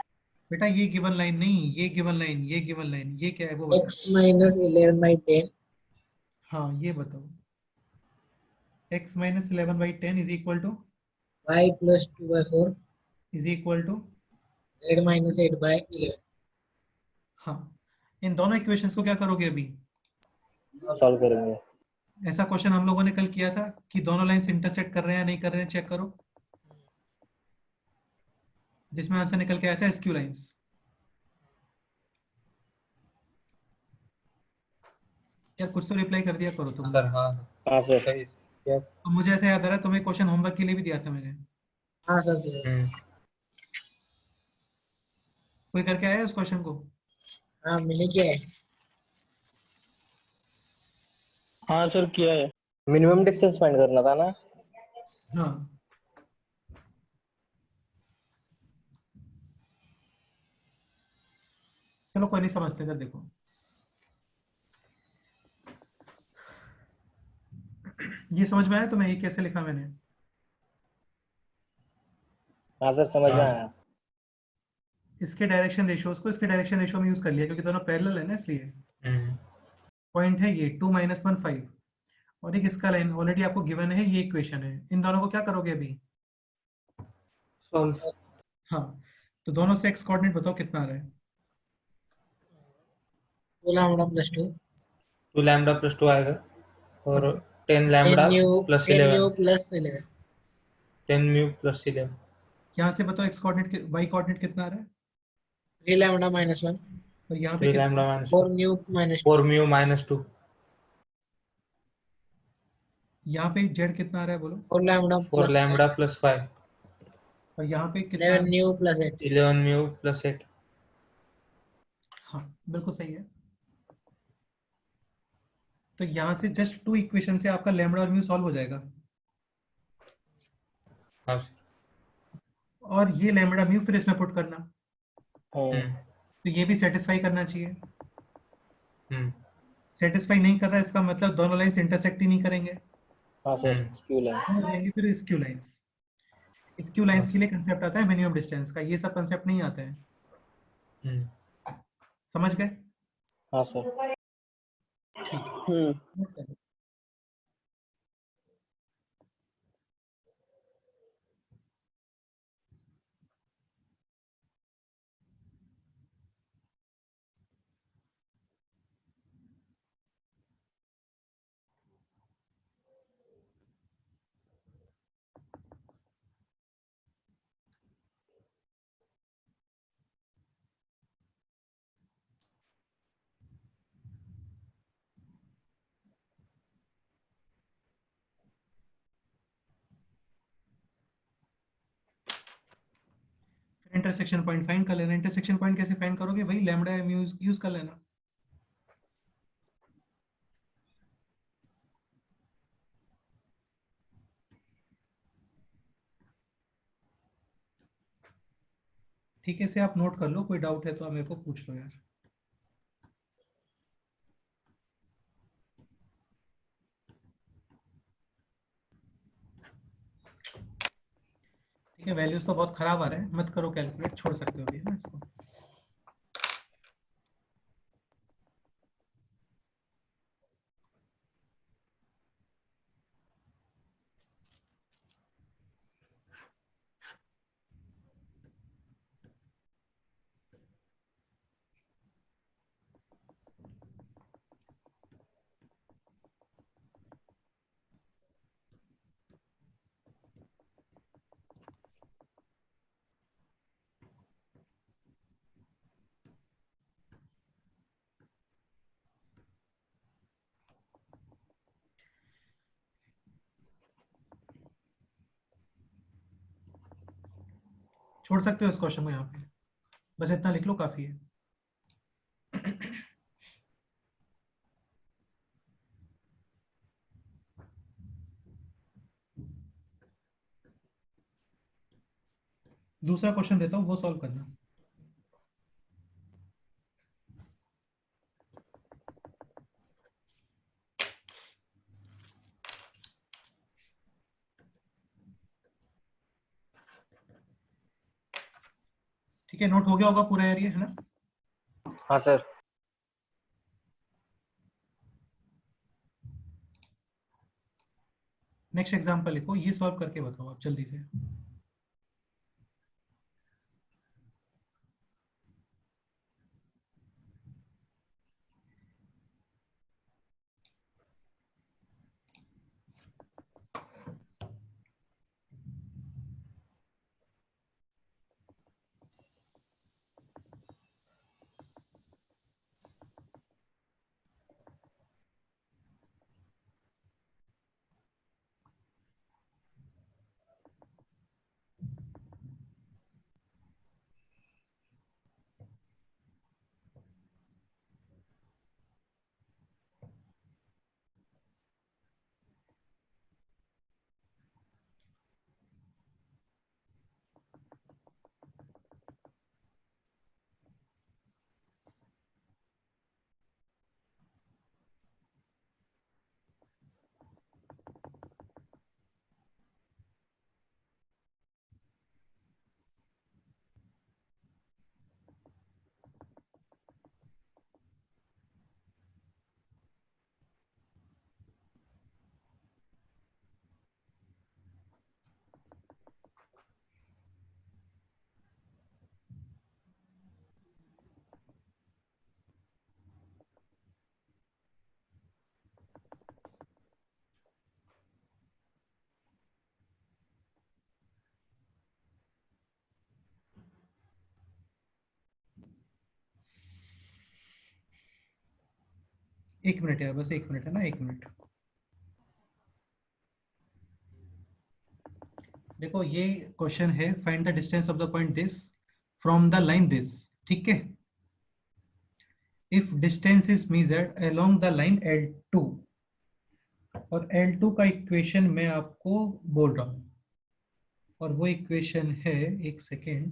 बेटा ये गिवन लाइन नहीं, ये गिवन लाइन, ये गिवन लाइन, ये क्या है वो बताओ। x minus 11 by 10 हाँ, ये बताओ। x minus 11/10 is equal to y plus 2 by 4 is equal to. z minus 8 by 11 हाँ, इन दोनों इक्वेशंस को क्या करोगे अभी? सॉल्व करेंगे। ऐसा क्वेश्चन हम लोगों ने कल किया था कि दोनों लाइंस इंटरसेक्ट कर रहे हैं या नहीं कर रहे हैं, चेक करो, जिसमें आंसर निकल के आया था एसक्यू लाइंस। यार कुछ तो रिप्लाई कर दिया करो तुम। सर हाँ हाँ सर। सही। तो मुझे ऐसा याद आ रहा है तुम्हें क्वेश्चन होमवर्क के लिए भी दिया था मैंने। हाँ सर। कोई करके आया इस क्वेश्चन को? हाँ मैंने किया है। हाँ सर किया है। मिनिमम डिस्टेंस फाइंड करना था ना? हाँ। चलो कोई नहीं, समझते इधर देखो। ये समझ में आया तुम्हें ये कैसे लिखा मैंने? हाँ सर समझ में आया। इसके डायरेक्शन रेशियोज को इसके डायरेक्शन रेशियो में यूज कर लिया क्योंकि दोनों पैरेलल है ना, इसलिए हम्म, पॉइंट है ये 2 - 1 5 और एक इसका लाइन ऑलरेडी आपको गिवन है, ये इक्वेशन है। इन दोनों को क्या करोगे अभी? सॉल्व। हाँ, तो दोनों से एक्स कोऑर्डिनेट बताओ कितना आ रहा है? 2 λ + 2 2 लैम्डा प्लस 2 आएगा, और 10 10 lambda new plus 10 new 11, + 11 10 mu plus 11। यहाँ से बताओ एक्स कोऑर्डिनेट वाई कोऑर्डिनेट कितना आ रहा है? 3 λ - 1 और यहाँ पे 3 कितना? Lambda minus 4 2, new - 2 4 mu minus 2, यहाँ पे जेड कितना आ रहा है बोलो? 4 λ 4 + 5 लैम्डा प्लस 5, और यहाँ पे कितना आ 11 रहा है? New + 8 11 mu plus 8। हाँ, बिल्कुल सही है। तो यहाँ से जस्ट 2 इक्वेशन से आपका लैम्बडा और म्यू सॉल्व हो जाएगा। हाँ। और ये लैम्बडा म्यू फिर इसमें पुट करना, हम्म तो ये भी सेटिस्फाई करना चाहिए। हम्म सेटिस्फाई नहीं कर रहा है इसका मतलब दोनों लाइंस इंटरसेक्ट ही नहीं करेंगे, हाँ सर हम्म स्क्यू वो हो लाइंस। जाएंगे फिर स्क्यू लाइंस। स्क्यू लाइंस के लिए कंसेप्ट आता है मिनिमम डिस्टेंस का, ये सब कंसेप्ट नहीं आते हैं। हम्म समझ गए? हाँ सर। ठीक हम्म। है। इंटरसेक्शन पॉइंट फाइंड कर लेना। इंटरसेक्शन पॉइंट कैसे फाइंड करोगे? वही लैम्बडा म्यू यूज कर लेना। ठीक है, इसे आप नोट कर लो, कोई डाउट है तो आप मेरे को पूछ लो यार। ठीक है, वैल्यूज तो बहुत खराब आ रहे हैं, मत करो कैलकुलेट, छोड़ सकते हो अभी, है ना इसको। छोड़ सकते हो इस क्वेश्चन को यहाँ पे, बस इतना लिख लो काफी है। दूसरा क्वेश्चन देता हूँ, वो सॉल्व करना। ठीक है, नोट हो गया होगा पूरा एरिया, है ना? हाँ सर। नेक्स्ट एग्जांपल लिखो, ये सॉल्व करके बताओ आप जल्दी से। एक मिनट यार, बस एक मिनट है ना, एक मिनट। देखो ये क्वेश्चन है, find the distance of the point this from the line this, ठीक है। If distance is measured along the line L2, और L2 का इक्वेशन मैं आपको बोल रहा हूं, और वो इक्वेशन है, एक सेकेंड,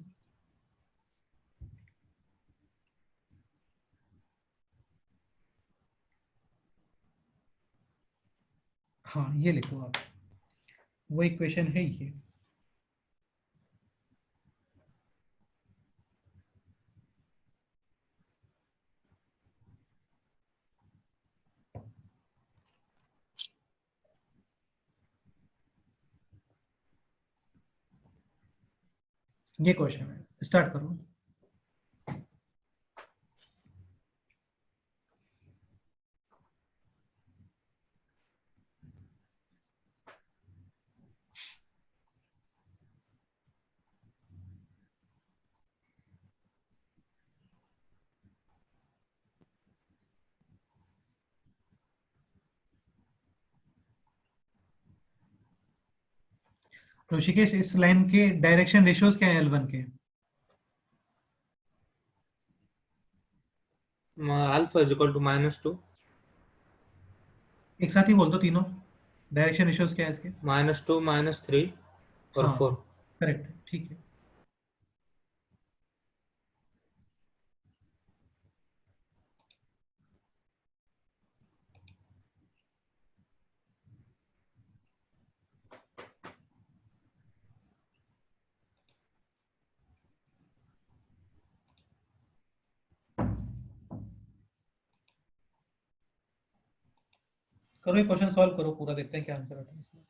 हाँ ये लिखो आप, वो इक्वेशन है ये। ये क्वेश्चन है, स्टार्ट करो। ऋषिकेश, इस लाइन के डायरेक्शन रेशियोज क्या है L1 के? अल्फा इज इक्वल टू -2, एक साथ ही बोल दो तीनों, डायरेक्शन रेशियोज क्या है इसके? -2, -3 और हाँ 4। करेक्ट, ठीक है। करो ये क्वेश्चन सॉल्व करो पूरा, देखते हैं क्या आंसर आता है इसमें।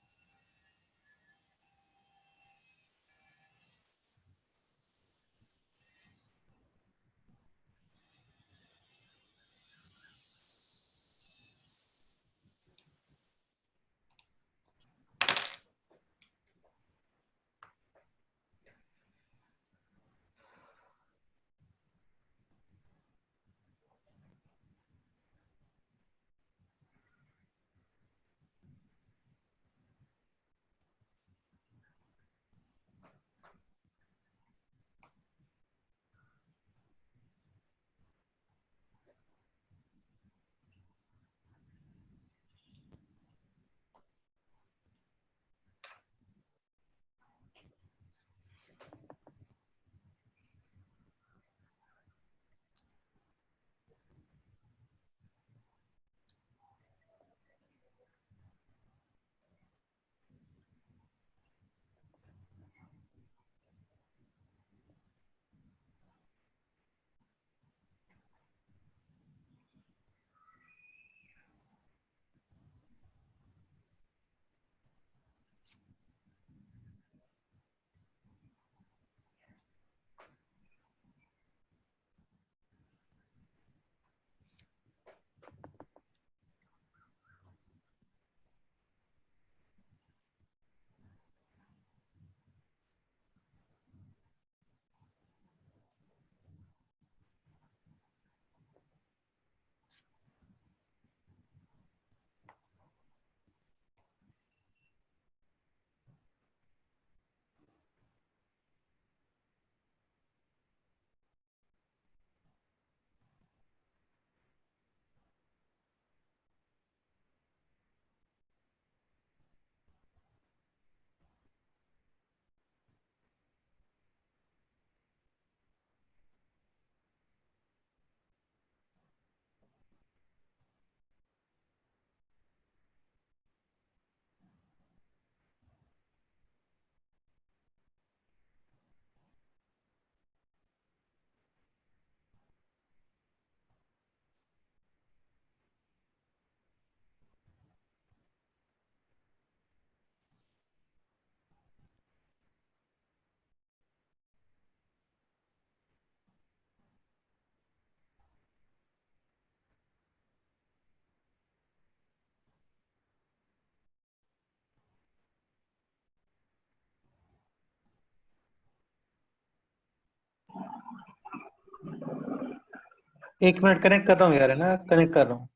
एक मिनट, कनेक्ट कर रहा हूँ यार, है ना, कनेक्ट कर रहा हूँ।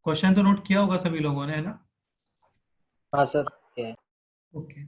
क्वेश्चन तो नोट किया होगा सभी लोगों ने, है ना? हाँ सर, क्या है? ओके।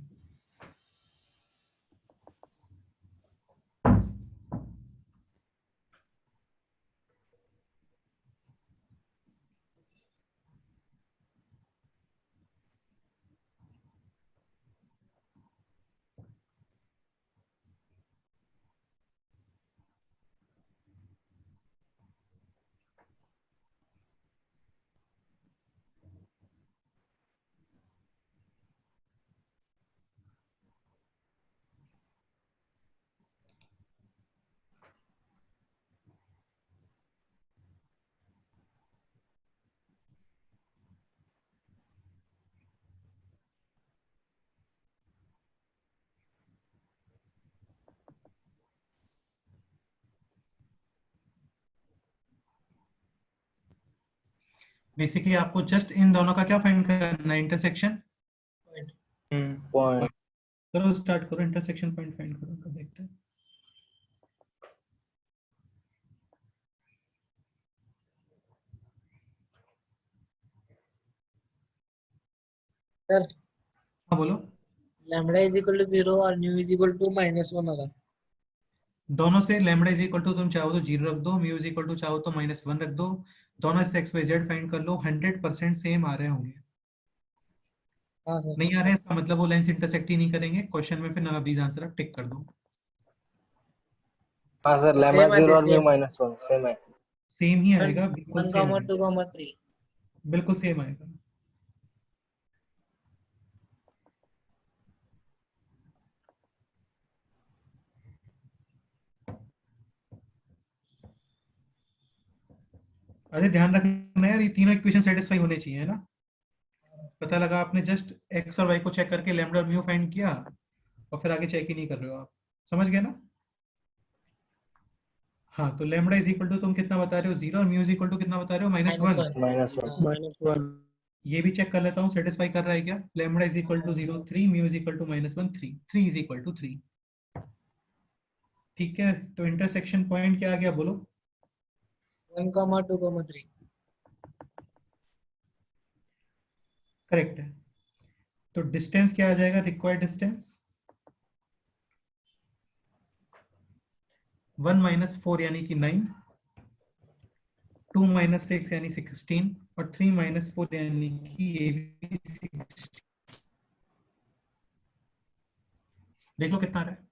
बेसिकली आपको जस्ट इन दोनों का क्या फाइंड करना है? इंटरसेक्शन। पॉइंट। करो, स्टार्ट करो, इंटरसेक्शन पॉइंट फाइंड करो, तो देखते हैं। सर हाँ बोलो। लैम्बडा इज इक्वल टू 0 और न्यू इज इक्वल टू -1 होगा। दोनों से लैम्बडा इज इक्वल टू तुम चाहो तो 0 रख दो, म्यू इज इक्वल टू चाहो तो -1 रख दो। दोनों से एक्स वाई जेड फाइंड कर लो, 100% सेम आ रहे होंगे। हाँ सर। नहीं आ रहे हैं इसका मतलब वो लाइंस इंटरसेक्ट ही नहीं करेंगे। क्वेश्चन में फिर नन ऑफ दीज आंसर आप टिक कर दो। हाँ सर, लैम्बडा सेम 0 आते और म्यू सेम। -1 सेम है। सेम ही वन आएगा, बिल्कुल वन सेम कॉमा आएगा, 2,3। बिल्कुल सेम आएगा। अरे ध्यान रखना यार, ये तीनों इक्वेशन सेटिस्फाई होने चाहिए, है ना? पता लगा आपने जस्ट एक्स और वाई को चेक करके लैम्बडा और म्यू फाइंड किया और फिर आगे चेक ही नहीं कर रहे हो आप। समझ गए ना? हाँ, तो लैम्बडा इज इक्वल टू तुम कितना बता रहे हो? 0, और म्यू इज इक्वल टू कितना बता रहे हो? -1। -1। -1। हाँ। -1। ये भी चेक कर लेता हूँ सेटिस्फाई कर रहा है क्या। Lambda is equal to 0 3, mu is equal to -1 3, 3 is equal to 3। ठीक है, तो इंटरसेक्शन पॉइंट क्या आ गया बोलो? 1,2,3। करेक्ट है। तो डिस्टेंस क्या आ जाएगा? रिक्वायर्ड डिस्टेंस 1 - 4 यानी कि 9, 2 - 6 यानी 16, और 3 - 4 यानी कि ये भी 16। देख लो कितना आ रहा है।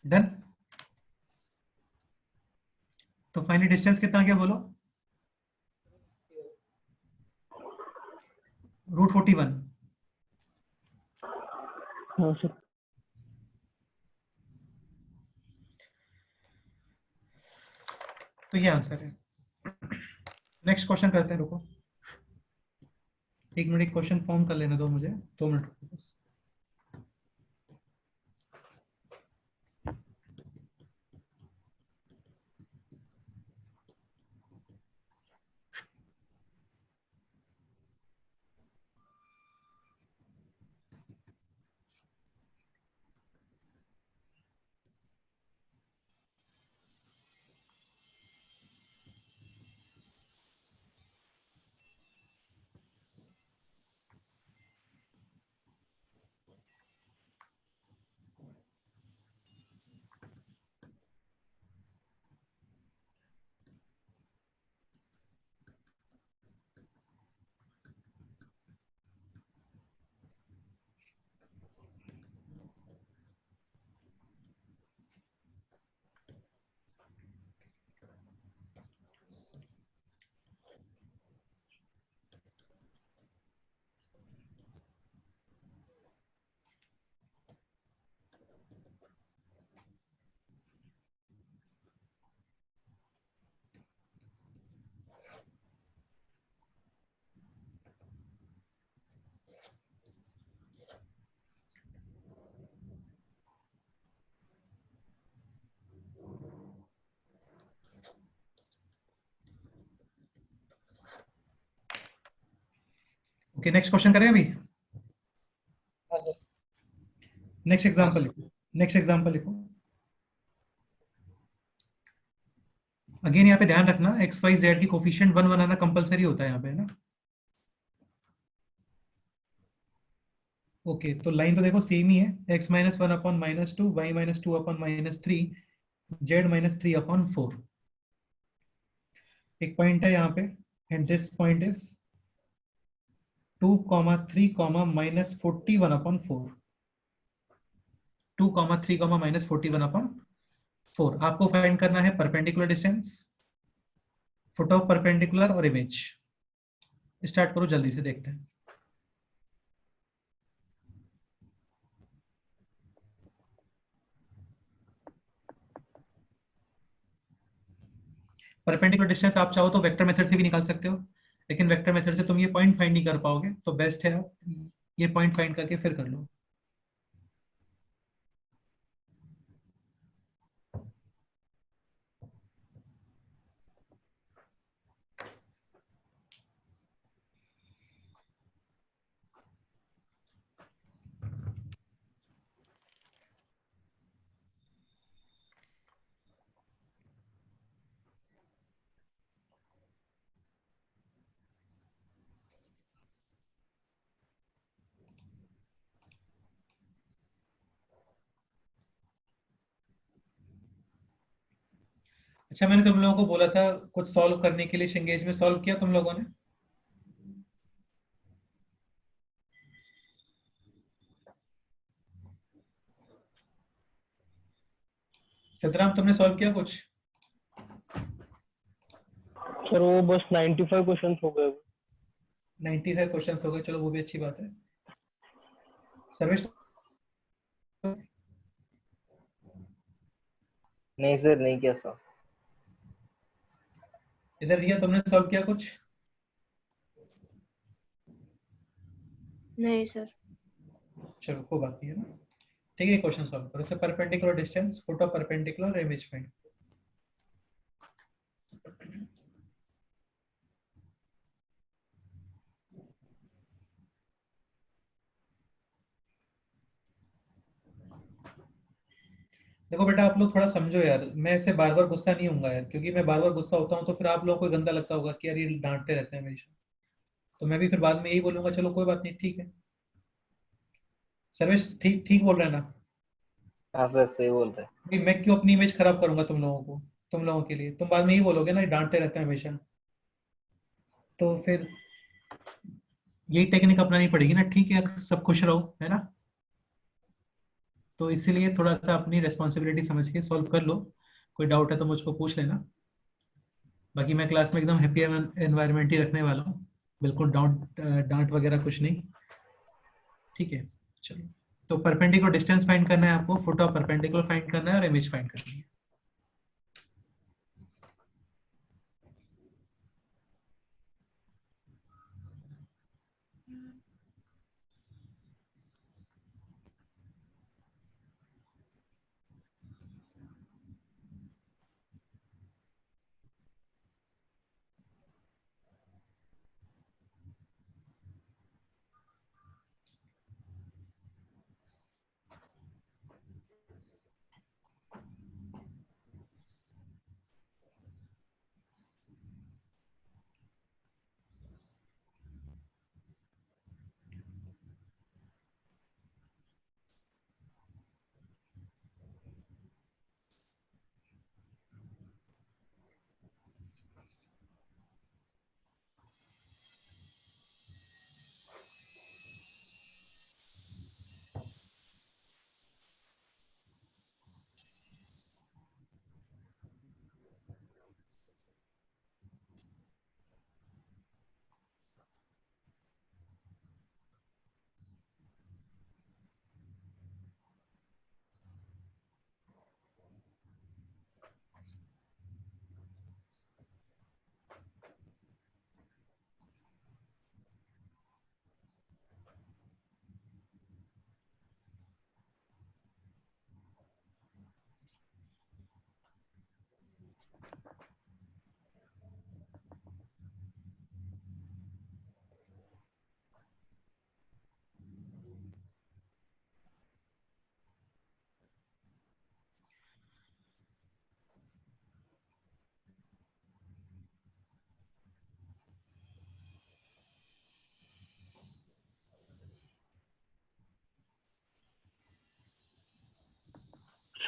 डन। तो फाइनल डिस्टेंस कितना आ गया बोलो? √41। हाँ सर। तो ये आंसर है। नेक्स्ट क्वेश्चन करते हैं, रुको 1 मिनट, क्वेश्चन फॉर्म कर लेने दो मुझे, 2 मिनट रुको बस। ओके, नेक्स्ट क्वेश्चन करें अभी। हाँ सर। नेक्स्ट एग्जांपल लिखो, नेक्स्ट एग्जांपल लिखो। अगेन यहाँ पे ध्यान रखना, एक्स वाई जेड की कोफिशिएंट 1 बनाना कंपलसरी होता है यहाँ पे, है ना। ओके, तो लाइन तो देखो सेम ही है, x minus 1 upon -2, y minus 2 upon -3, z minus 3 upon 4। एक पॉइंट है यहाँ पे, and this point is 2, 3, -41 upon 4। 2, 3, -41 upon 4। आपको फाइंड करना है perpendicular distance, foot of perpendicular और इमेज। स्टार्ट करो जल्दी से, देखते हैं। परपेंडिकुलर डिस्टेंस आप चाहो तो वेक्टर मेथड से भी निकाल सकते हो, लेकिन वेक्टर मेथड से तुम ये पॉइंट फाइंड नहीं कर पाओगे, तो बेस्ट है आप ये पॉइंट फाइंड करके फिर कर लो। अच्छा, मैंने तुम लोगों को बोला था कुछ सॉल्व करने के लिए, शिंगेज में सॉल्व किया तुम लोगों ने? सिद्धराम, तुमने सॉल्व किया कुछ? सर वो बस 95 क्वेश्चन हो गए। 95 क्वेश्चन हो गए, चलो वो भी अच्छी बात है। सर्वेश, नहीं सर, नहीं किया सर। इधर दिया, तुमने सॉल्व किया कुछ? नहीं सर। चलो कोई बात नहीं है ना। ठीक है, क्वेश्चन सॉल्व करो। Perpendicular distance, foot of perpendicular, image find. देखो बेटा, आप लोग थोड़ा समझो यार, मैं ऐसे बार बार गुस्सा नहीं होऊंगा यार, क्योंकि मैं बार बार गुस्सा होता हूँ तो फिर आप लोगों को गंदा लगता होगा कि यार ये डांटते रहते हैं हमेशा। तो मैं भी फिर बाद में यही बोलूंगा, चलो कोई बात नहीं, ठीक है। सर्वेश ठीक ठीक बोल रहे हैं ना? हाँ सर, सही बोल रहे हैं। भाई मैं क्यों अपनी इमेज खराब करूंगा तुम लोगों को, तुम लोगों के लिए? तुम बाद में यही बोलोगे ना, ये डांटते रहते हैं हमेशा। तो फिर यही टेक्निक अपनानी पड़ेगी ना, ठीक है, सब खुश रहो, है ना। तो इसीलिए थोड़ा सा अपनी रिस्पॉन्सिबिलिटी समझ के सॉल्व कर लो। कोई डाउट है तो मुझको पूछ लेना। बाकी मैं क्लास में एकदम हैप्पी एनवायरनमेंट ही रखने वाला हूँ, बिल्कुल डांट डांट वगैरह कुछ नहीं। ठीक है, चलो। तो परपेंडिकुलर डिस्टेंस फाइंड करना है आपको, फुट ऑफ परपेंडिकुलर फाइंड करना है और इमेज फाइंड करनी है।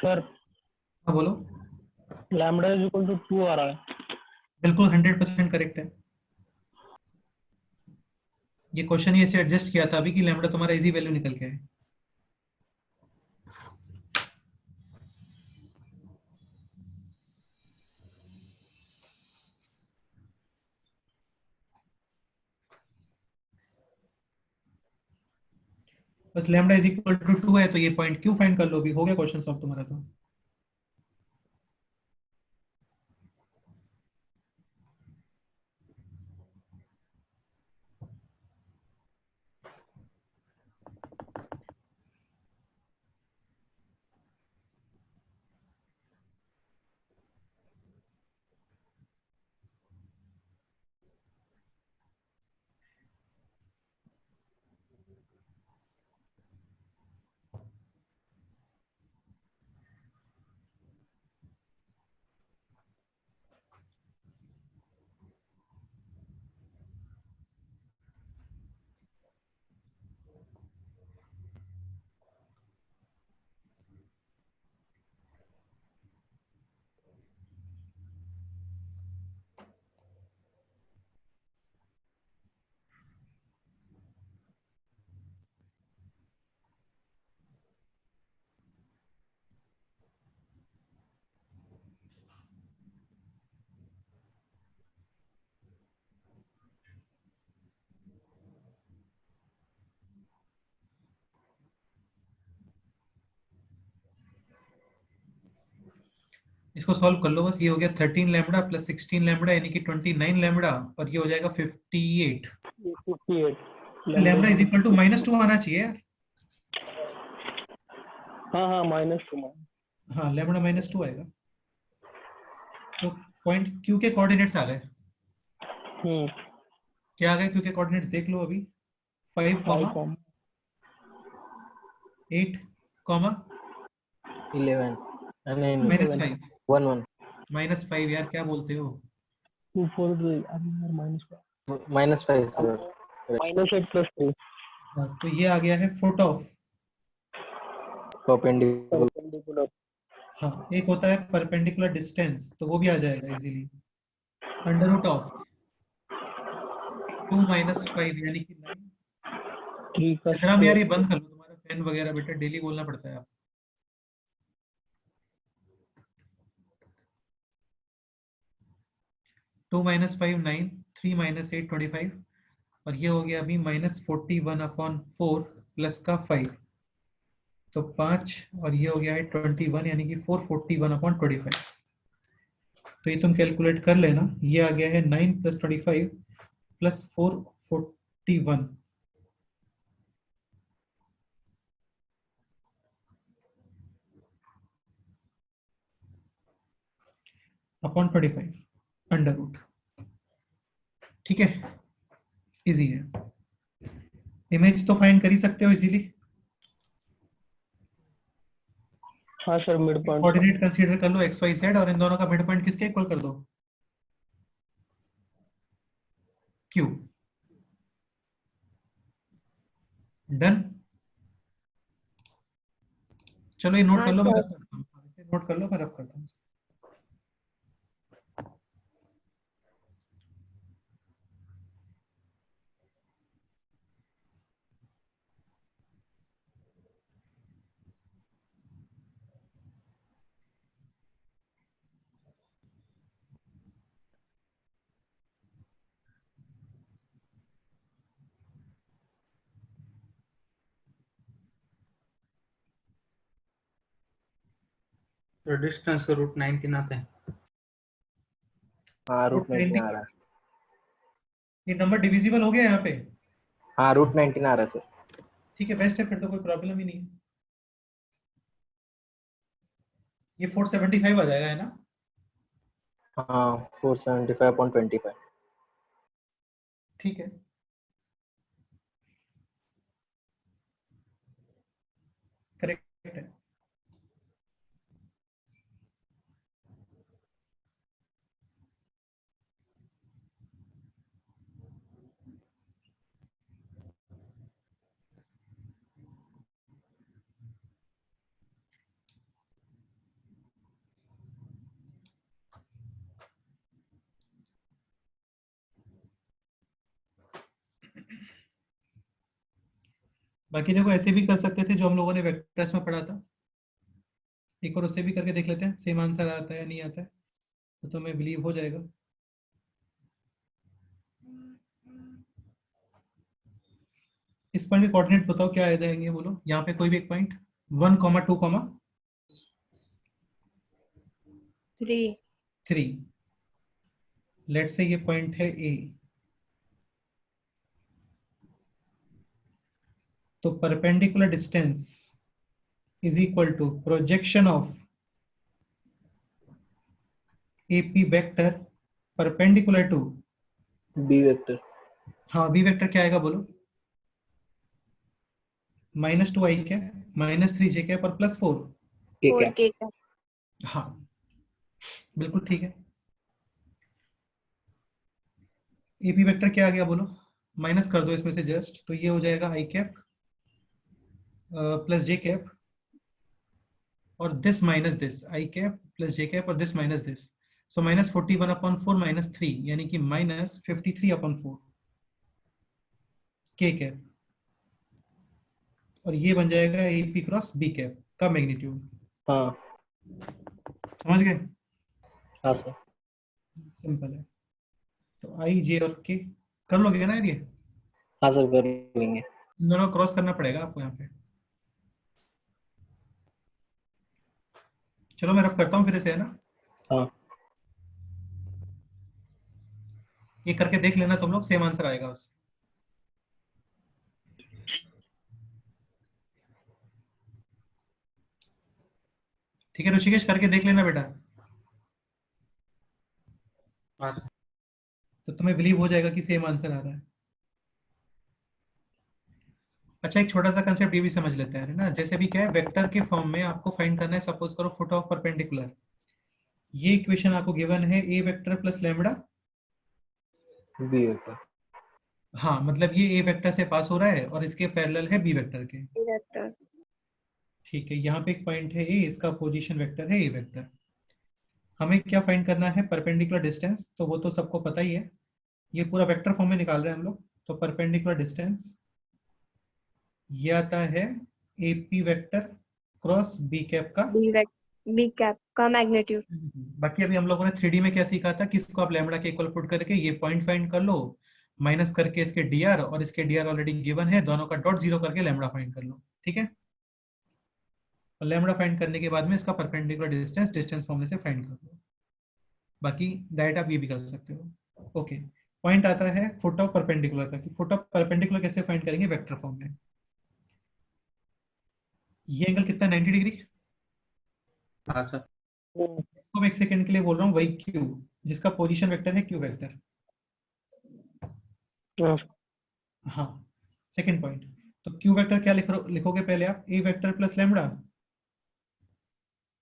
सर हाँ बोलो। लैम्डा इज इक्वल टू 2 आ रहा है। बिल्कुल 100% करेक्ट है। ये क्वेश्चन ही ऐसे एडजस्ट किया था अभी कि लैम्बडा तुम्हारा इजी वैल्यू निकल के है। बस लैम्बडा इज इक्वल टू 2 है तो ये पॉइंट क्यों फाइंड कर लो, अभी हो गया क्वेश्चन सॉल्व तुम्हारा तो। इसको सॉल्व कर लो बस। ये हो गया 13 लैम्बडा प्लस 16 लैम्बडा यानी कि 29 लैम्बडा, और ये हो जाएगा 58। 58 lambda is lambda. Equal to -2 आना चाहिए यार। हाँ हाँ -2। हाँ लैम्बडा -2 आएगा। तो पॉइंट क्यू के कोऑर्डिनेट्स आ गए। क्या आ गए क्यू के कोऑर्डिनेट्स देख लो अभी। 5 5 कॉमा 8 कॉमा 11 नहीं नहीं -5। 1 -5 यार क्या बोलते हो। 2 4 -5 -5 सर। -8 +3 हाँ, तो ये आ गया है फुट ऑफ। परपेंडिकुलर। परपेंडिकुलर। हाँ एक होता है परपेंडिकुलर डिस्टेंस, तो वो भी आ जाएगा इजीली। अंडर रूट ऑफ 2 -5 यानी कि 9। 3 का इधर यार स्क्वायर। ये बंद कर लो, तुम्हारा पेन वगैरह बेटा डेली बोलना पड़ता है आप। 2 -5 9, 3 -8 25, और ये हो गया अभी -41/4 प्लस का 5, तो 5, और ये हो गया है 21 यानी कि 441/25। तो ये तुम कैलकुलेट कर लेना। ये आ गया है 9 + 25 + 441 अपॉन 25 अंडर रूट। ठीक है, इजी है। इमेज तो फाइंड कर ही सकते हो इजीली। हाँ sir mid point. Coordinate consider कर लो एक्स वाई जेड, और इन दोनों का मिड पॉइंट किसके इक्वल कर दो, क्यू। डन। चलो ये नोट हाँ कर लो, मैं सर। रब करता हूँ। इसे नोट कर लो, मैं रब करता हूँ। तो डिस्टेंस √19 आता है। हाँ रूट √19 आ 19, रहा है। ये नंबर डिविजिबल हो गया यहाँ पे। हाँ √19 आ रहा है सर। ठीक है, बेस्ट है, फिर तो कोई प्रॉब्लम ही नहीं है। ये 475 आ जाएगा, है ना। हाँ 475/25। ठीक है, करेक्ट है। बाकी देखो ऐसे भी कर सकते थे जो हम लोगों ने वेक्टर्स में पढ़ा था, एक बार उससे भी करके देख लेते हैं सेम आंसर आता है या नहीं आता है, तो तुम्हें बिलीव हो जाएगा। इस पॉइंट के कोऑर्डिनेट बताओ क्या आ जाएंगे, बोलो यहाँ पे कोई भी एक पॉइंट 1, 2, 3. 3। लेट्स से ये पॉइंट है ए, तो perpendicular distance is equal to projection of AP vector perpendicular to, B vector हाँ बी वेक्टर क्या आएगा बोलो, -2 आई कैप -3 जे कैप और +4। के 4 कैप। K का. हाँ बिल्कुल ठीक है। एपी वेक्टर क्या आ गया बोलो, माइनस कर दो इसमें से जस्ट, तो ये हो जाएगा आई कैप प्लस जे कैप और this minus this, I cap plus J cap और दिस माइनस दिस, सो -41/4 -3 यानी कि -53/4 के कैप, और ये बन जाएगा एपी क्रॉस बी कैप का मैग्नीट्यूड। हाँ समझ गए? हाँ सर। सिंपल है। तो आई जे और के कर लोगे ना यार ये, हाँ सर कर लेंगे। इन दोनों क्रॉस करना पड़ेगा आपको यहाँ पे। चलो मैं रफ करता हूँ फिर से, है ना? हाँ ये करके देख लेना तुम लोग, सेम आंसर आएगा बस। ठीक है ऋषिकेश, करके देख लेना बेटा, हाँ सर। तो तुम्हें बिलीव हो जाएगा कि सेम आंसर आ रहा है। अच्छा एक छोटा सा कंसेप्ट ये भी समझ लेते हैं, है ना? जैसे भी क्या है, वेक्टर के फॉर्म में आपको फाइंड करना है, सपोज करो फुट ऑफ परपेंडिकुलर, ये इक्वेशन आपको गिवन है a vector plus lambda, B vector. हाँ मतलब ये ए वेक्टर से पास हो रहा है और इसके पैरेलल है बी वेक्टर के। वेक्टर. ठीक है, यहाँ पे एक पॉइंट है ए, इसका पोजीशन वेक्टर है ए वेक्टर। हमें क्या फाइंड करना है, परपेंडिकुलर डिस्टेंस, तो वो तो सबको पता ही है, ये पूरा वेक्टर फॉर्म में निकाल रहे हैं हम लोग। तो परपेंडिकुलर डिस्टेंस ये आता है AP vector cross B cap का। B cap का मैग्नीट्यूड. बाकी अभी हम लोगों ने 3D में क्या सीखा था, किसको आप लैम्बडा के इक्वल पुट करके ये पॉइंट फाइंड कर लो, माइनस करके इसके डीआर, और इसके डीआर ऑलरेडी गिवन है, दोनों का डॉट जीरो करके लैम्बडा फाइंड कर लो। ठीक है, और लैम्बडा फाइंड करने के बाद में इसका परपेंडिकुलर डिस्टेंस डिस्टेंस फॉर्मूले से फाइंड कर लो। बाकी डायरेक्ट आप ये भी कर सकते हो। ओके, पॉइंट आता है फुट ऑफ परपेंडिकुलर का, कि फुट ऑफ परपेंडिकुलर कैसे फाइंड करेंगे वेक्टर फॉर्म में। ये एंगल कितना, 90 डिग्री। हाँ सर। इसको मैं एक सेकंड के लिए बोल रहा हूँ, वही क्यू जिसका पोजीशन वेक्टर है क्यू वेक्टर। हाँ हाँ, सेकंड पॉइंट, तो क्यू वेक्टर क्या लिखोगे पहले आप, a vector plus lambda,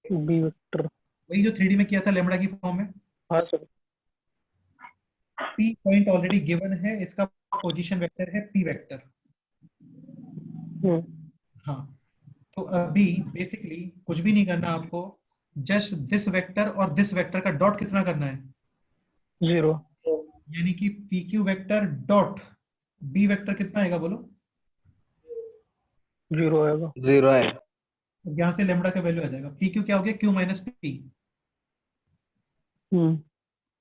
B vector. वही जो 3D में किया था लैम्बडा की फॉर्म में। हाँ sir. P point already given है, इसका पोजीशन वेक्टर है पी वेक्टर। हाँ, तो अभी बेसिकली कुछ भी नहीं करना आपको, जस्ट दिस वेक्टर और दिस वेक्टर का डॉट कितना करना है, 0 यानी कि P Q vector dot B vector कितना आएगा बोलो, 0 आएगा। 0 है। यहां से लेमड़ा का वैल्यू आ जाएगा, पी क्यू क्या हो गया, क्यू माइनस पी,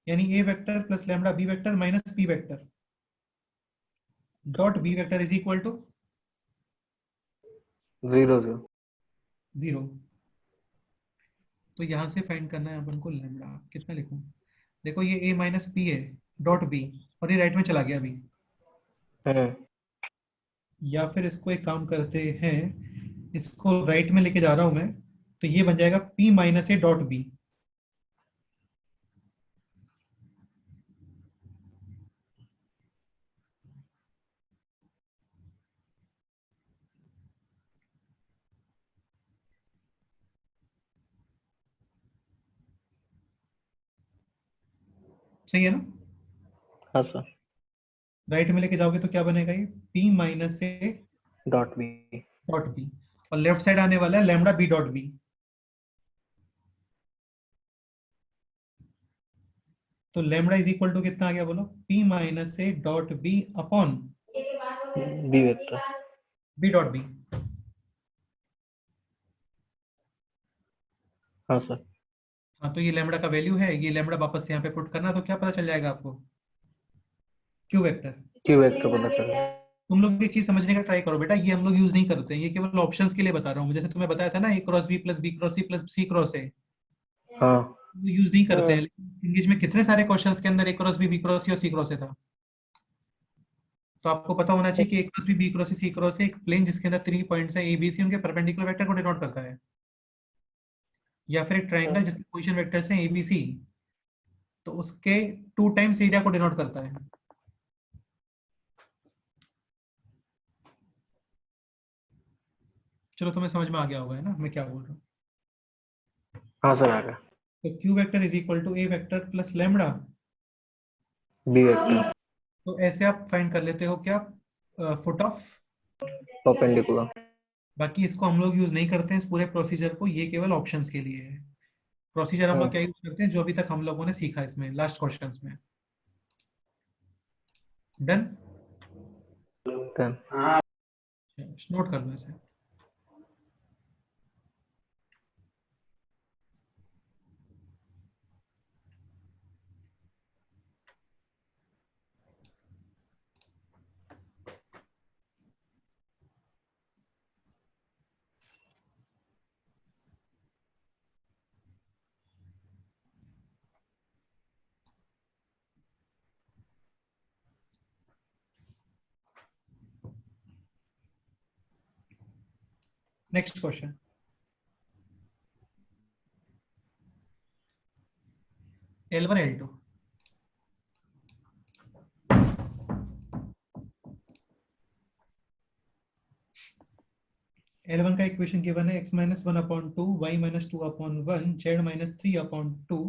यानी a vector plus lambda b vector minus P vector dot B vector is equal to 0 0। 0। तो यहां से फाइंड करना है अपन को लेमड़ा, कितना लिखूं, देखो ये ए माइनस पी है डॉट बी, और ये राइट में चला गया अभी, या फिर इसको एक काम करते हैं, इसको राइट में लेके जा रहा हूं मैं, तो ये बन जाएगा P minus A dot B. सही है ना? हाँ सर। राइट में लेके जाओगे तो क्या बनेगा, ये P minus A dot B. Dot B, और लेफ्ट साइड आने वाला है लैम्बडा बी डॉट बी। तो लैम्बडा इज इक्वल टू कितना आ गया बोलो, P minus A dot B upon B vector. B dot B. हाँ सर। हाँ, तो ये लैम्बडा का वैल्यू है, ये लैम्बडा वापस यहाँ पे पुट करना, तो क्या पता चल जाएगा आपको? Q vector. क्यू वेक्टर पता चल गया। तुम लोग एक चीज समझने का ट्राई करो बेटा, ये हम लोग यूज नहीं करते हैं, ये केवल ऑप्शंस के लिए बता रहा हूँ। जैसे तुम्हें बताया था ना, a cross b plus b cross c plus c cross a, हाँ यूज नहीं करते हैं, लेकिन इंग्लिश में कितने सारे क्वेश्चंस के अंदर ए क्रॉस बी क्रॉस सी और सी क्रॉस ए था। तो आपको पता होना चाहिए कि a cross b cross c cross a एक प्लेन जिसके अंदर 3 पॉइंट्स है ए बी सी, उनके परपेंडिकुलर वेक्टर को डिनोट करता है। या फिर एक ट्राइंगल जिसके पोजीशन वेक्टर्स हैं ए बी सी, तो उसके 2 टाइम्स एरिया को डिनोट करता है। चलो, तुम्हें समझ में आ गया होगा, है ना मैं क्या बोल रहा हूँ? हाँ सर आ गया। तो Q vector is equal to A vector plus lambda. B vector तो ऐसे आप फाइंड कर लेते हो क्या, फुट ऑफ। परपेंडिकुलर। बाकी इसको हम लोग यूज नहीं करते हैं, इस पूरे प्रोसीजर को, ये केवल ऑप्शंस के लिए है। प्रोसीजर हम लोग क्या यूज करते हैं, जो अभी तक हम लोगों ने सीखा इसमें लास्ट क्वेश्चंस में। डन। नोट कर लो इसे। Next question. L1 L2। L1 का इक्वेशन गिवन है x minus 1/2 y minus 2/1 z minus 3/2,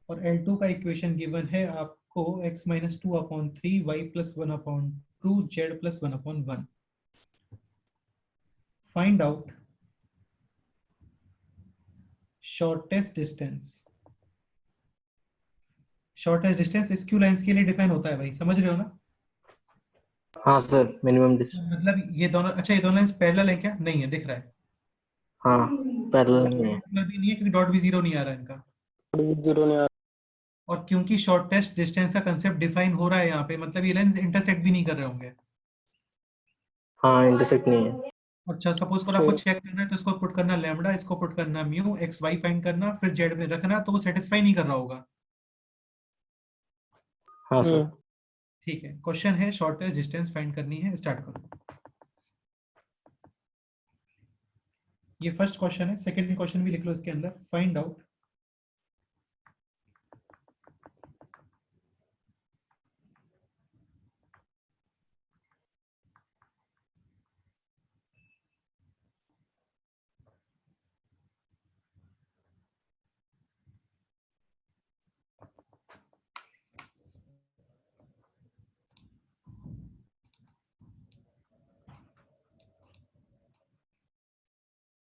और L2 का इक्वेशन गिवन है आपको x minus 2/3 y plus 1/2 z plus 1/1। Find out shortest distance. Shortest distance इस क्यू लाइंस के लिए डिफाइन होता है भाई, समझ रहे हो ना? हाँ सर मिनिमम डिस्टेंस। मतलब ये दोनों, अच्छा ये दोनों लाइंस पैरेलल है क्या? नहीं है, दिख रहा है। हाँ पैरेलल नहीं है। परपेंडिकुलर भी नहीं है क्योंकि डॉट भी जीरो नहीं आ रहा है इनका। जीरो नहीं आ और क्योंकि शॉर्टेस्ट डिस्टेंस का कंसेप्ट डिफाइन हो रहा है यहाँ पे, मतलब ये लाइन इंटरसेक्ट भी नहीं कर रहे होंगे। हाँ इंटरसेक्ट नहीं है। अच्छा, सपोज करो आपको चेक करना है, तो इसको पुट करना लैम्बडा, इसको पुट करना म्यू, एक्स वाई फाइंड करना, फिर जेड में रखना, तो वो सेटिस्फाई नहीं कर रहा होगा। हाँ सर। ठीक है, क्वेश्चन है शॉर्टेस्ट डिस्टेंस फाइंड करनी है, स्टार्ट करो। ये फर्स्ट क्वेश्चन है, सेकंड क्वेश्चन भी लिख लो इसके अंदर, फाइंड आउट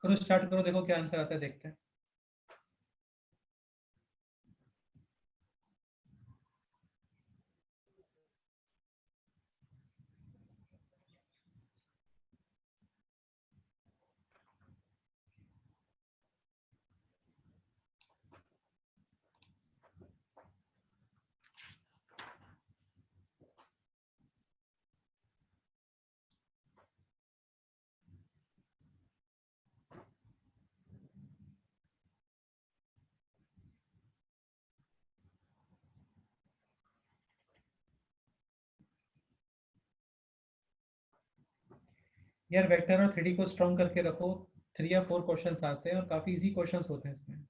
करो, स्टार्ट करो, देखो क्या आंसर आता है, देखते हैं। यार वेक्टर और 3D को स्ट्रॉन्ग करके रखो, 3 या 4 क्वेश्चंस आते हैं और काफी इजी क्वेश्चंस होते हैं इसमें।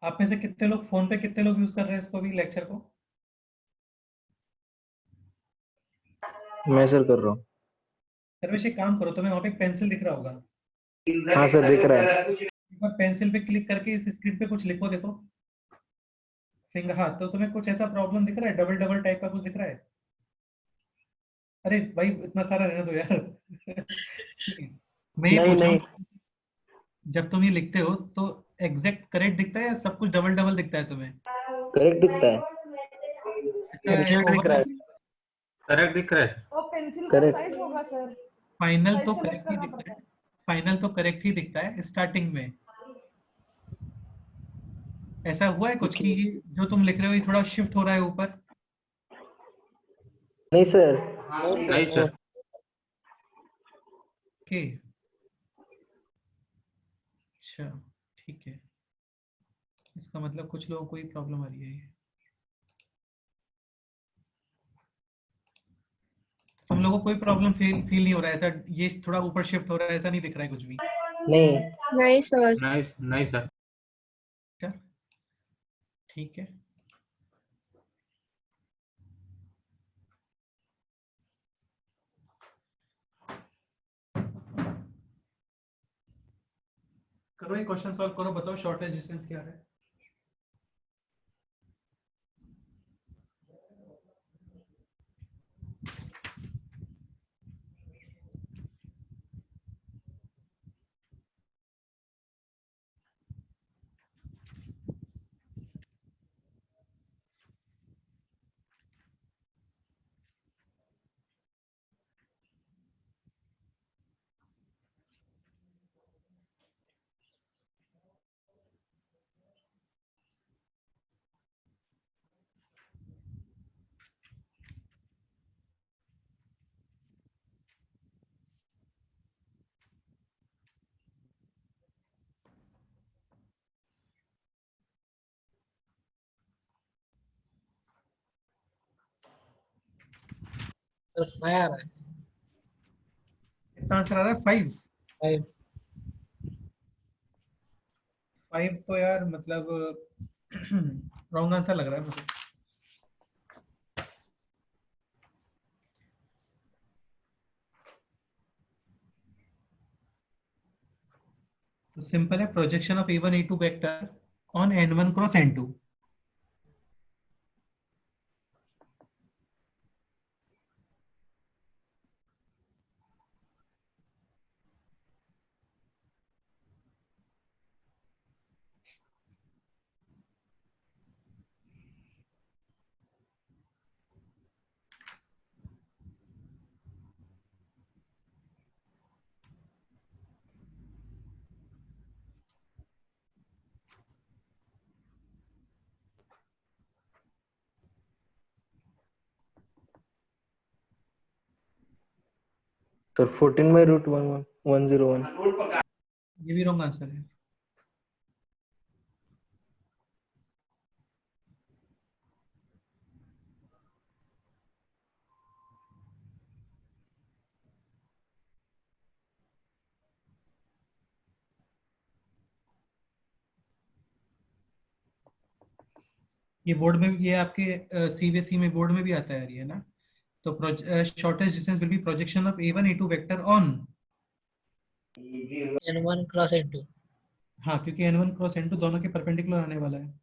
आप में से कितने लोग फोन पे, कितने लोग यूज कर रहे हैं इसको भी, लेक्चर को? मैं सर कर रहा हूँ। सर्वेश एक काम करो, तुम्हें वहां पे एक पेंसिल दिख रहा होगा, हाँ सर दिख रहा है। एक बार पेंसिल पे क्लिक करके इस स्क्रीन पे कुछ लिखो, देखो फिंगर। हाँ, तो तुम्हें कुछ ऐसा प्रॉब्लम दिख रहा है, डबल डबल टाइप का कुछ दिख रहा है? अरे भाई इतना सारा रहने दो यार। ठीक है, मैं ये नहीं पूछ रहा नहीं, हूँ, जब तुम ये लिखते हो तो एग्जैक्ट करेक्ट दिखता है या सब कुछ डबल डबल दिखता है तुम्हें? करेक्ट दिखता है। अच्छा, एग्जैक्ट दिख रहा है। करेक्ट दिख रहा है सर। और पेंसिल का करेक्ट। साइज होगा सर, फाइनल साइज तो सेलेक्ट करेक्ट ही करना दिखता पड़ता है, है। फाइनल तो करेक्ट ही दिखता है स्टार्टिंग में। ऐसा हुआ है कुछ कि जो तुम लिख रहे हो ये थोड़ा शिफ्ट हो रहा है ऊपर? नहीं सर। नो सर नहीं नो। सर। ओके, अच्छा, ठीक है, इसका मतलब कुछ लोगों को ही प्रॉब्लम आ रही है ये। तुम लोगों को कोई प्रॉब्लम फील नहीं हो रहा है ऐसा? ये थोड़ा ऊपर शिफ्ट हो रहा है ऐसा नहीं दिख रहा है कुछ भी? नहीं। नहीं सर। नहीं नहीं सर। अच्छा, ठीक है। करो ये क्वेश्चन सॉल्व करो, बताओ शॉर्टेज डिस्टेंस क्या है? सर 5 आ रहा है। कितना आंसर आ रहा है? 5? 5। 5 तो यार मतलब रॉन्ग आंसर लग रहा है मुझे। तो सिंपल है, projection of a1 a2 vector on n1 cross n2। Sir 14/√11 101। ये भी रॉन्ग आंसर है। ये बोर्ड में, ये आपके सीबीएसई में बोर्ड में भी आता है यार ये ना। तो shortage distance will be projection of a1 a2 vector on. n1 cross n2। हाँ, क्योंकि n1 क्रॉस n2 दोनों के परपेंडिकुलर आने वाला है।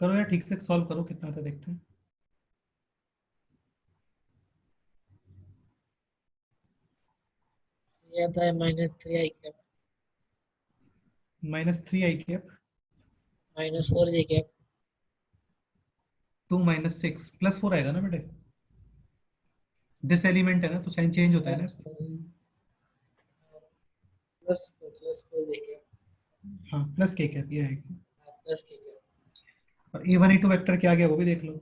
करो यार, ठीक से सॉल्व करो, कितना आता है देखते हैं। ये आता है -3 i cap, -3 I cap, -4 j cap, 2 -6 +4 आएगा ना बेटे? दिस एलिमेंट है ना, तो साइन चेंज होता है ना इसका। +4 j कैप, हाँ, प्लस के कैप ये आएगा। प्लस k कैप, और a1 a2 वेक्टर क्या आ गया वो भी देख लो। i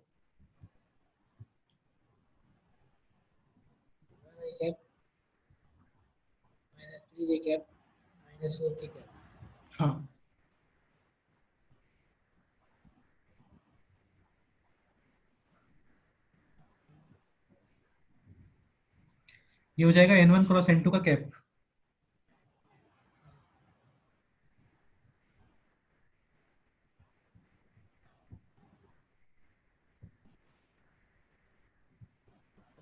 cap, -3 j cap, -4 k cap. हाँ, ये हो जाएगा n1 क्रॉस n2 का कैप।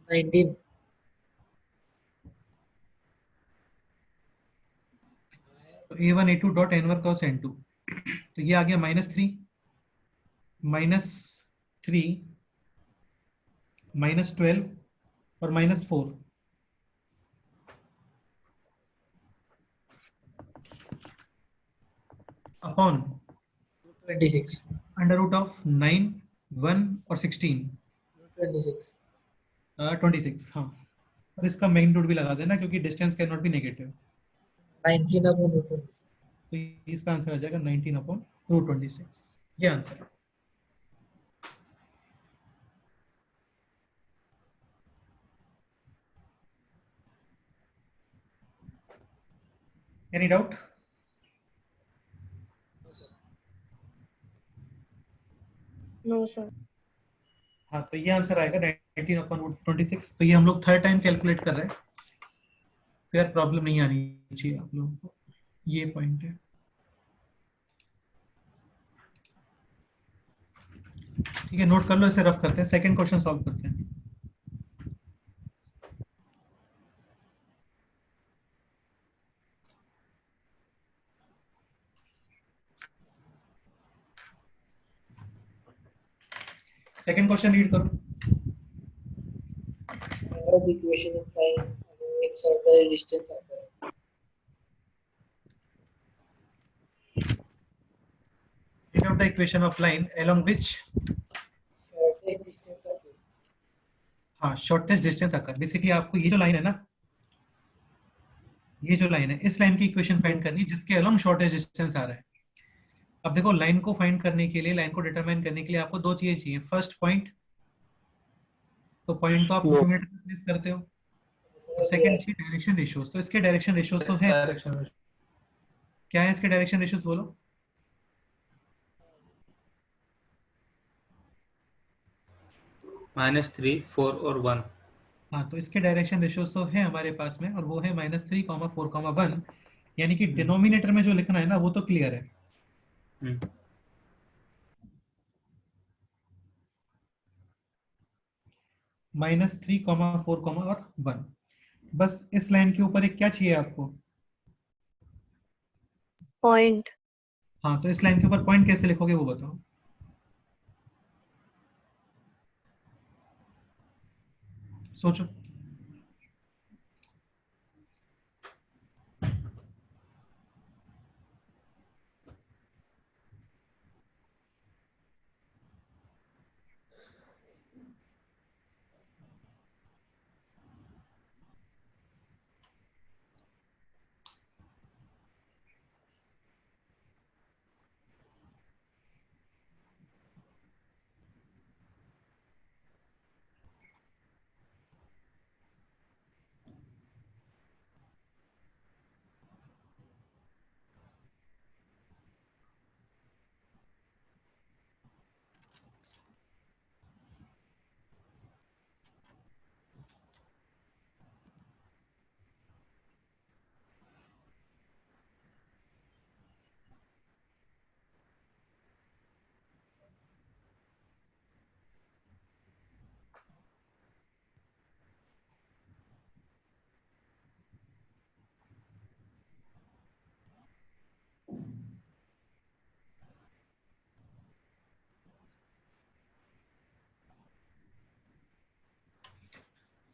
नाइनटीन। तो a1 a2 dot n1 cross n2, तो ये आ गया -3, -3, -12 और -4 अपॉन 26। √9, 1 और 16, 26। 26। हाँ, और इसका मैग्नीट्यूड भी लगा देना क्योंकि distance can not be negative. 19 upon root 26। तो इसका आंसर आ जाएगा 19/√26। ये आंसर है। Any doubt? No, sir. हाँ, तो ये आंसर आएगा 19/√26। तो ये हम लोग थर्ड टाइम कैलकुलेट कर रहे हैं, तो यार प्रॉब्लम नहीं आनी चाहिए आप लोगों को, ये पॉइंट है। ठीक है, नोट कर लो, इसे रफ करते हैं, सेकंड क्वेश्चन सॉल्व करते हैं। सेकंड क्वेश्चन रीड करो। The equation of line along its shortest distance occur. Take out the equation of line along which, Shortest distance occur. हाँ, शॉर्टेस्ट डिस्टेंस अकर। बेसिकली आपको ये जो लाइन है ना, ये जो लाइन है, इस लाइन की इक्वेशन फाइंड करनी है जिसके अलोंग शॉर्टेस्ट डिस्टेंस आ रहा है। अब देखो, लाइन को फाइंड करने के लिए, लाइन को डिटरमाइन करने के लिए आपको दो चीजें चाहिए। फर्स्ट पॉइंट, तो पॉइंट तो आप No. न्यूमरेटर में प्लेस करते हो, और सेकंड चीज डायरेक्शन रेशियोज। तो इसके डायरेक्शन रेशियोज तो है, डायरेक्शन क्या है इसके डायरेक्शन रेशियोज बोलो? -3, 4 और 1। हाँ, तो इसके डायरेक्शन रेशियोज तो है हमारे पास में, और वो है -3, 4, 1। यानी कि डिनोमिनेटर में जो लिखना है ना, वो तो क्लियर है। -3, 4, और 1। बस इस लाइन के ऊपर एक क्या चाहिए आपको? Point. हाँ, तो इस लाइन के ऊपर पॉइंट कैसे लिखोगे वो बताओ। सोचो।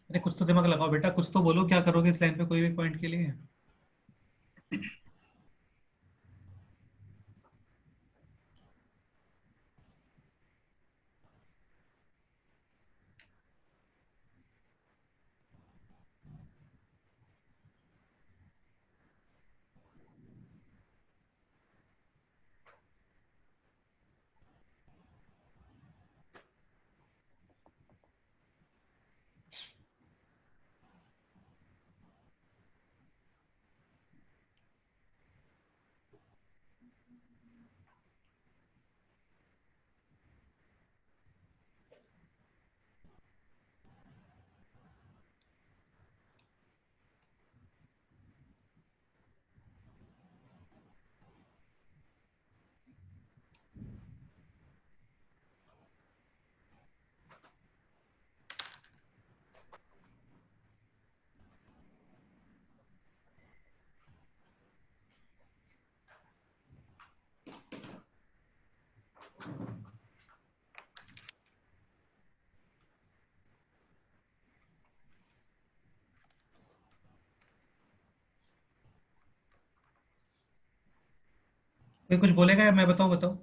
अरे कुछ तो दिमाग लगाओ बेटा, कुछ तो बोलो, क्या करोगे इस लाइन पे कोई भी पॉइंट के लिए? कोई कुछ बोलेगा या मैं बताऊं? बताओ।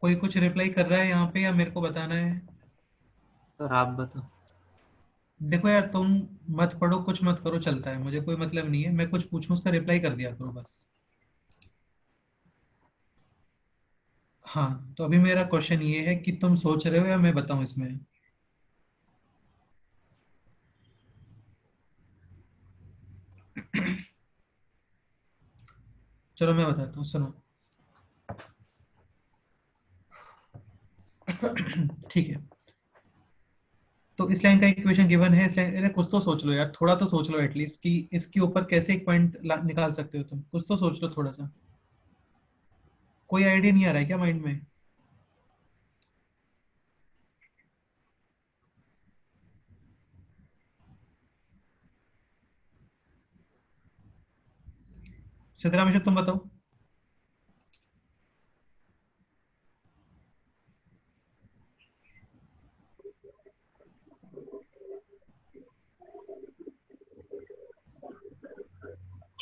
कोई कुछ रिप्लाई कर रहा है यहाँ पे या मेरे को बताना है? सर आप बताओ। देखो यार, तुम मत पढ़ो, कुछ मत करो, चलता है, मुझे कोई मतलब नहीं है। मैं कुछ पूछूं उसका रिप्लाई कर दिया करो बस। हाँ, तो अभी मेरा क्वेश्चन ये है कि तुम सोच रहे हो या मैं बताऊं इसमें? चलो मैं बताता हूँ, सुनो। ठीक है। तो इस लाइन का इक्वेशन गिवन है। इस लाइन, अरे कुछ तो सोच लो यार, थोड़ा तो सोच लो एटलीस्ट कि इसके ऊपर कैसे एक पॉइंट निकाल सकते हो तुम। कुछ तो सोच लो थोड़ा सा। कोई आइडिया नहीं आ रहा है क्या माइंड में? सिद्धरामेश तुम बताओ।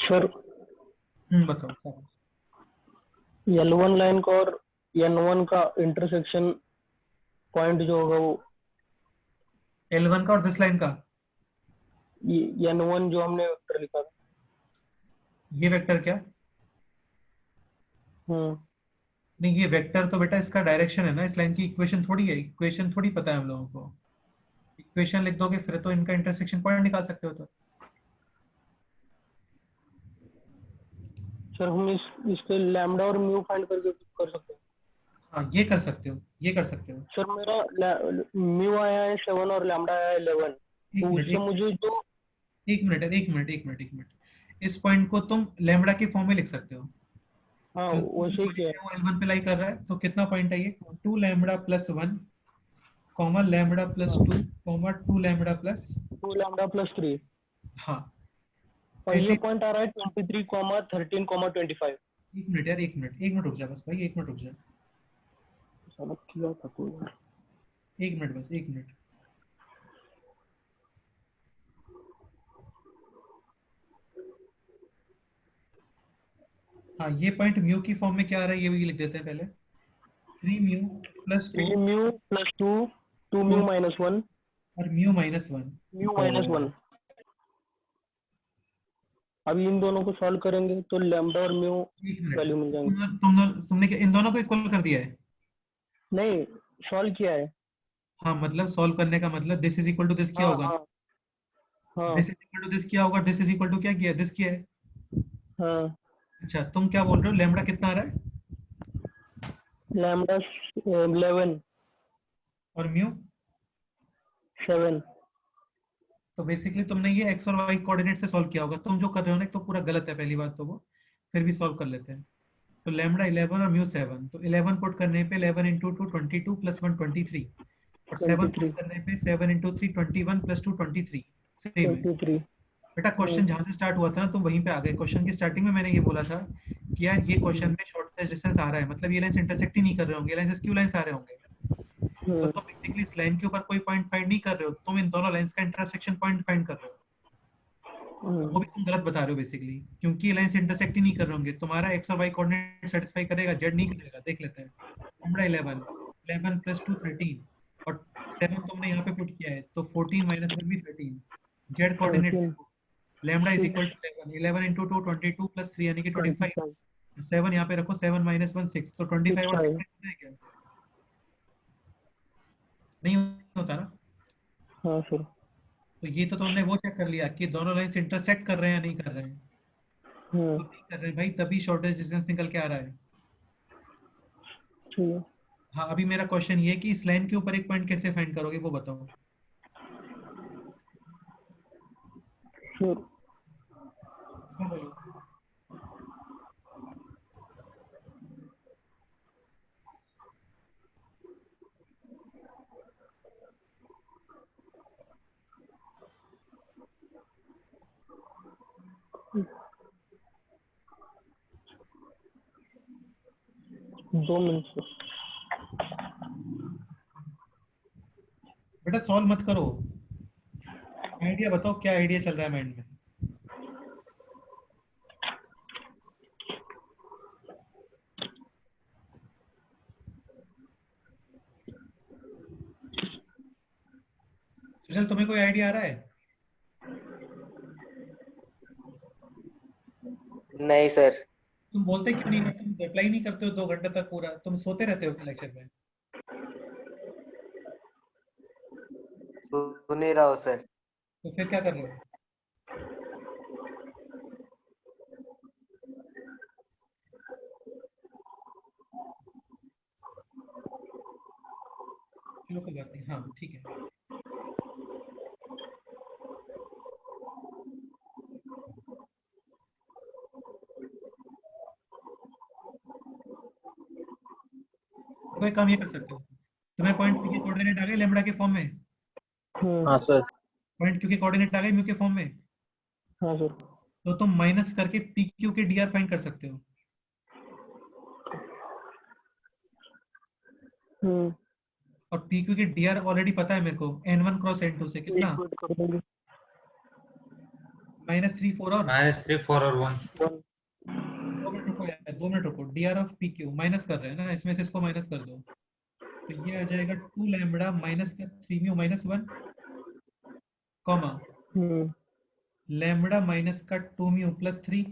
सर बताओ। L1 लाइन का और N1 का इंटरसेक्शन पॉइंट जो होगा वो L1 का और दिस लाइन का? N1 जो हमने वेक्टर लिखा था। ये वेक्टर क्या? हम्म नहीं, ये वेक्टर तो बेटा इसका डायरेक्शन है ना। इस लाइन की इक्वेशन थोड़ी है, इक्वेशन थोड़ी पता है हम लोगों को। इक्वेशन लिख दोगे फिर तो इनका इंटरसेक्शन पॉइंट निकाल सकते हो तो। सर हम इसके लैम्डा और म्यू फाइंड करके कर सकते हैं। हाँ, ये कर सकते हो, ये कर सकते हो। सर मेरा म्यू आया है 7 और लैम्डा आया है 11, एक तो मिनट, उससे मुझे जो एक मिनट, एक मिनट, एक मिनट, एक मिनट। इस पॉइंट को तुम लेमड़ा के फॉर्म में लिख सकते हो, हाँ क्योंकि जो वैसे ही पॉइंट किया है वो L1 पे लाई कर रहा है। तो कितना पॉइंट है ये? 2λ+1, कॉमा λ+2, है। कॉमा 2λ+। 2λ+3 हाँ। और ये ऐसे। पॉइंट आ रहा है 23, 13, 25। एक मिनट यार, एक मिनट, एक मिनट रुक जा बस भाई, एक मिनट रुक जा। समझ किया था कोई बार। एक मिनट बस, एक मिनट। हाँ, ये पॉइंट म्यू की फॉर्म में क्या आ रहा है ये भी लिख देते हैं पहले। 3μ+2, 3μ+2, 2μ-1, और μ-1। μ-1। अभी इन दोनों को सॉल्व करेंगे तो लैम्डा और म्यू एक मिनट। वैल्यू मिल जाएंगे। तुमने क्या इन दोनों को इक्वल कर दिया है? नहीं, सॉल्व किया है। हाँ, मतलब सॉल्व करने का मतलब this is equal to this किया हाँ होगा। हाँ हाँ this is equal to this किया होगा, दिस इज इक्वल टू क्या किया है? दिस किया है। हाँ। अच्छा, तुम क्या बोल रहे हो, लेमड़ा कितना आ रहा है? लैम्डा 11, और म्यू? 7। तो बेसिकली तुमने ये एक्स और वाई कोऑर्डिनेट से सॉल्व किया होगा। तुम जो कर रहे हो ना, एक तो पूरा गलत है पहली बात तो वो। फिर भी सॉल्व कर लेते हैं। तो लेमड़ा 11 और म्यू 7, तो 11 पुट करने पे 11 इंटू 2 22 प्लस 1 23। और 7 पुट 23, करने पे 7 इंटू 3 21 प्लस 2 23। सेम है। 23। बेटा क्वेश्चन जहां से स्टार्ट हुआ था ना, तुम वहीं पे आ गए। क्वेश्चन की स्टार्टिंग में मैंने ये बोला था कि यार ये क्वेश्चन में शॉर्टेस्ट डिस्टेंस आ रहा है, मतलब ये लाइंस इंटरसेक्ट ही नहीं कर रहे होंगे, लाइंस क्यू लाइंस आ रहे होंगे। तो तुम बेसिकली इस लाइन के ऊपर कोई पॉइंट फाइंड नहीं कर रहे हो, तुम इन दोनों लाइंस का इंटरसेक्शन पॉइंट फाइंड कर रहे हो। तो वो भी तुम गलत बता रहे हो बेसिकली, क्योंकि ये लाइंस इंटरसेक्ट ही नहीं कर रहे होंगे। तुम्हारा एक्स और वाई कोऑर्डिनेट सेटिस्फाई करेगा, जेड नहीं करेगा। देख लेते हैं। लैम्डा 11, 11 प्लस 2 13, और 7 तुमने यहाँ पे पुट किया है, तो 14 माइनस 1 भी 13। जेड कोऑर्डिनेट 13, देखो। Lambda is 6, equal to 11, 11 into 2 22 प्लस 3 यानी कि 25। 25, 7 यहाँ पे रखो, 7 माइनस 1 6, तो 25 और 6 65। है क्या? नहीं होता ना। हाँ सर। तो ये तो तुमने वो चेक कर लिया कि दोनों लाइंस इंटरसेक्ट कर रहे हैं या नहीं कर रहे हैं। हम्म तो नहीं कर रहे हैं भाई, तभी शॉर्टेज डिस्टेंस निकल के आ रहा है। ठीक है हाँ, अभी मेरा क्वेश्चन ये है कि इस लाइन के ऊपर एक पॉइंट कैसे फाइंड करोगे वो बताओ। सर। हाँ, बोलो। 2 मिनट सर। बेटा सॉल्व मत करो, आइडिया बताओ, क्या आइडिया चल रहा है माइंड में? सुजल तुम्हें कोई आइडिया आ रहा है? नहीं सर, तुम बोलते क्यों नहीं, तुम रिप्लाई नहीं करते हो 2 घंटे तक पूरा, तुम सोते रहते हो लेक्चर में? सुन नहीं रहा हूँ सर। तो फिर क्या कर रहे हो? चलो कोई बात नहीं, हाँ ठीक है। कोई काम ये कर सकते हो, तुम्हें पॉइंट पी के कोऑर्डिनेट आ गए लैम्बडा के फॉर्म में, हाँ सर। पॉइंट क्यू के कोऑर्डिनेट आ गए म्यू के फॉर्म में, हाँ सर। तो तुम माइनस करके पी क्यू के डीआर फाइंड कर सकते हो। और पी क्यू के डीआर ऑलरेडी पता है मेरे को, n1 क्रॉस n2 से कितना, -3 4 और -3 4 और 1। 2 मिनट रुको यार, 2 मिनट रुको, DR of P Q minus कर रहे हैं ना, इसमें से इसको माइनस कर दो, तो ये आ जाएगा 2 लैम्बडा माइनस का 3 mu minus 1 comma lambda minus का 2 mu plus 3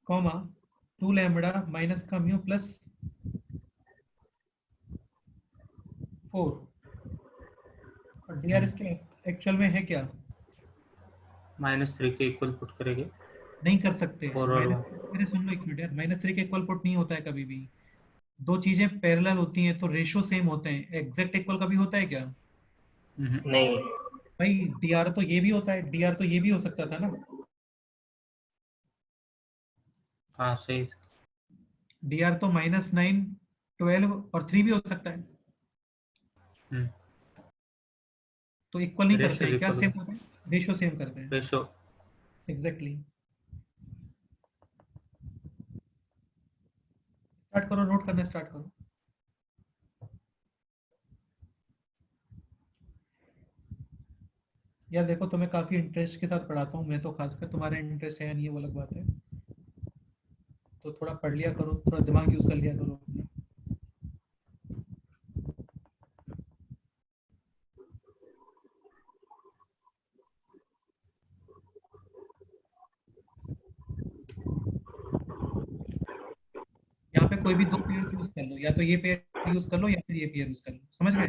comma 2 lambda minus का म्यू प्लस 4। और डीआर इसके एक्चुअल में है क्या? -3 के इक्वल पुट करेंगे। नहीं कर सकते, 4 और 1। मेरे सुन लो एक मिनट यार, -3 के इक्वल पुट नहीं होता है कभी भी, दो चीजें पैरेलल होती हैं तो रेशो सेम होते हैं, एग्जैक्ट इक्वल कभी होता है क्या? नहीं। भाई डीआर तो ये भी होता है, डीआर तो ये भी हो सकता था ना, हाँ सही। डीआर तो -9 12 और 3 भी हो सकता है, तो इक्वल नहीं करते रेशियो हैं क्या, इक्वल सेम होते हैं, रेशो सेम करते हैं, रेशो। एग्जैक्टली। स्टार्ट करो, नोट करना स्टार्ट करो। यार देखो तुम्हें काफी इंटरेस्ट के साथ पढ़ाता हूँ मैं तो, खासकर तुम्हारा इंटरेस्ट है या नहीं वो अलग बात है, तो थोड़ा पढ़ लिया करो, थोड़ा दिमाग यूज कर लिया करो अपना। यहाँ पे कोई भी 2 पेयर यूज कर लो, या तो ये पेयर यूज कर लो या फिर ये पेयर यूज कर लो, समझ गए?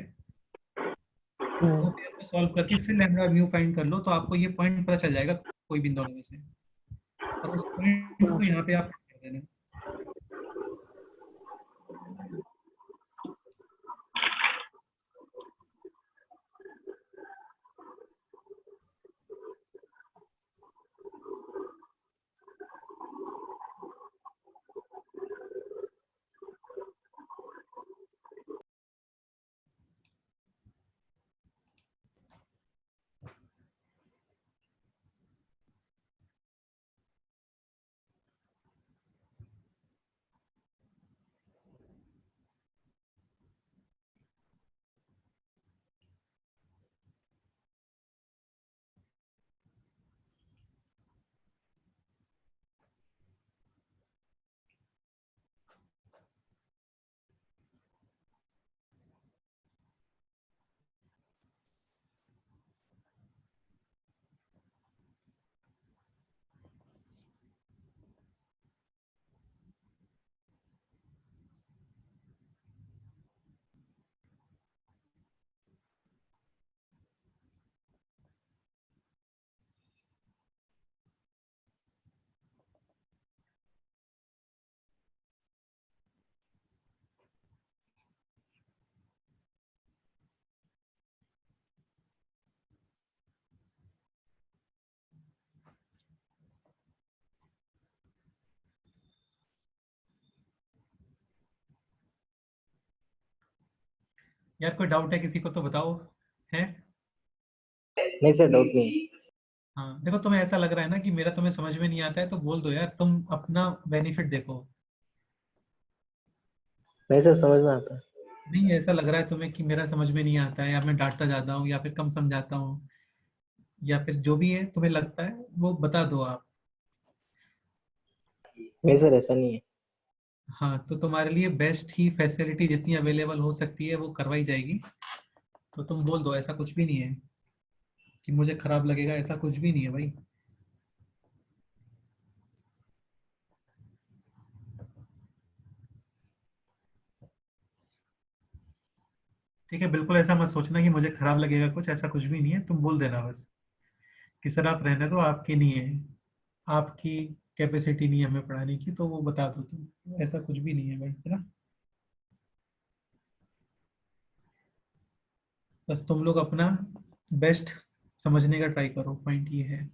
2 पेयर को सॉल्व करके फिर लैम्बडा और म्यू फाइंड कर लो, तो आपको ये पॉइंट पता चल जाएगा कोई भी इन दोनों में से, और उस पॉइंट को यहाँ पे आप कर देना। यार कोई डाउट है किसी को तो बताओ, है? नहीं सर, डाउट नहीं। हाँ देखो, तुम्हें ऐसा लग रहा है ना कि मेरा तुम्हें समझ में नहीं आता है, तो बोल दो यार, तुम अपना बेनिफिट देखो, नहीं सर, समझ में आता है। नहीं, ऐसा लग रहा है तुम्हें कि मेरा समझ में नहीं आता है, या मैं डांटता जाता हूँ, या फिर कम समझाता हूँ, या फिर जो भी है तुम्हें लगता है वो बता दो आप। नहीं सर, ऐसा नहीं है। हाँ, तो तुम्हारे लिए बेस्ट ही फैसिलिटी जितनी अवेलेबल हो सकती है वो करवाई जाएगी। तो तुम बोल दो, ऐसा कुछ भी नहीं है कि मुझे खराब लगेगा, ऐसा कुछ भी नहीं है भाई। ठीक है, बिल्कुल ऐसा मत सोचना कि मुझे खराब लगेगा कुछ, ऐसा कुछ भी नहीं है। तुम बोल देना बस कि सर आप रहने दो, आपकी नहीं है, आपकी कैपेसिटी नहीं है हमें पढ़ाने की, तो वो बता दो तुम, ऐसा कुछ भी नहीं है भाई, है ना। बस तुम लोग अपना बेस्ट समझने का ट्राई करो, पॉइंट ये है।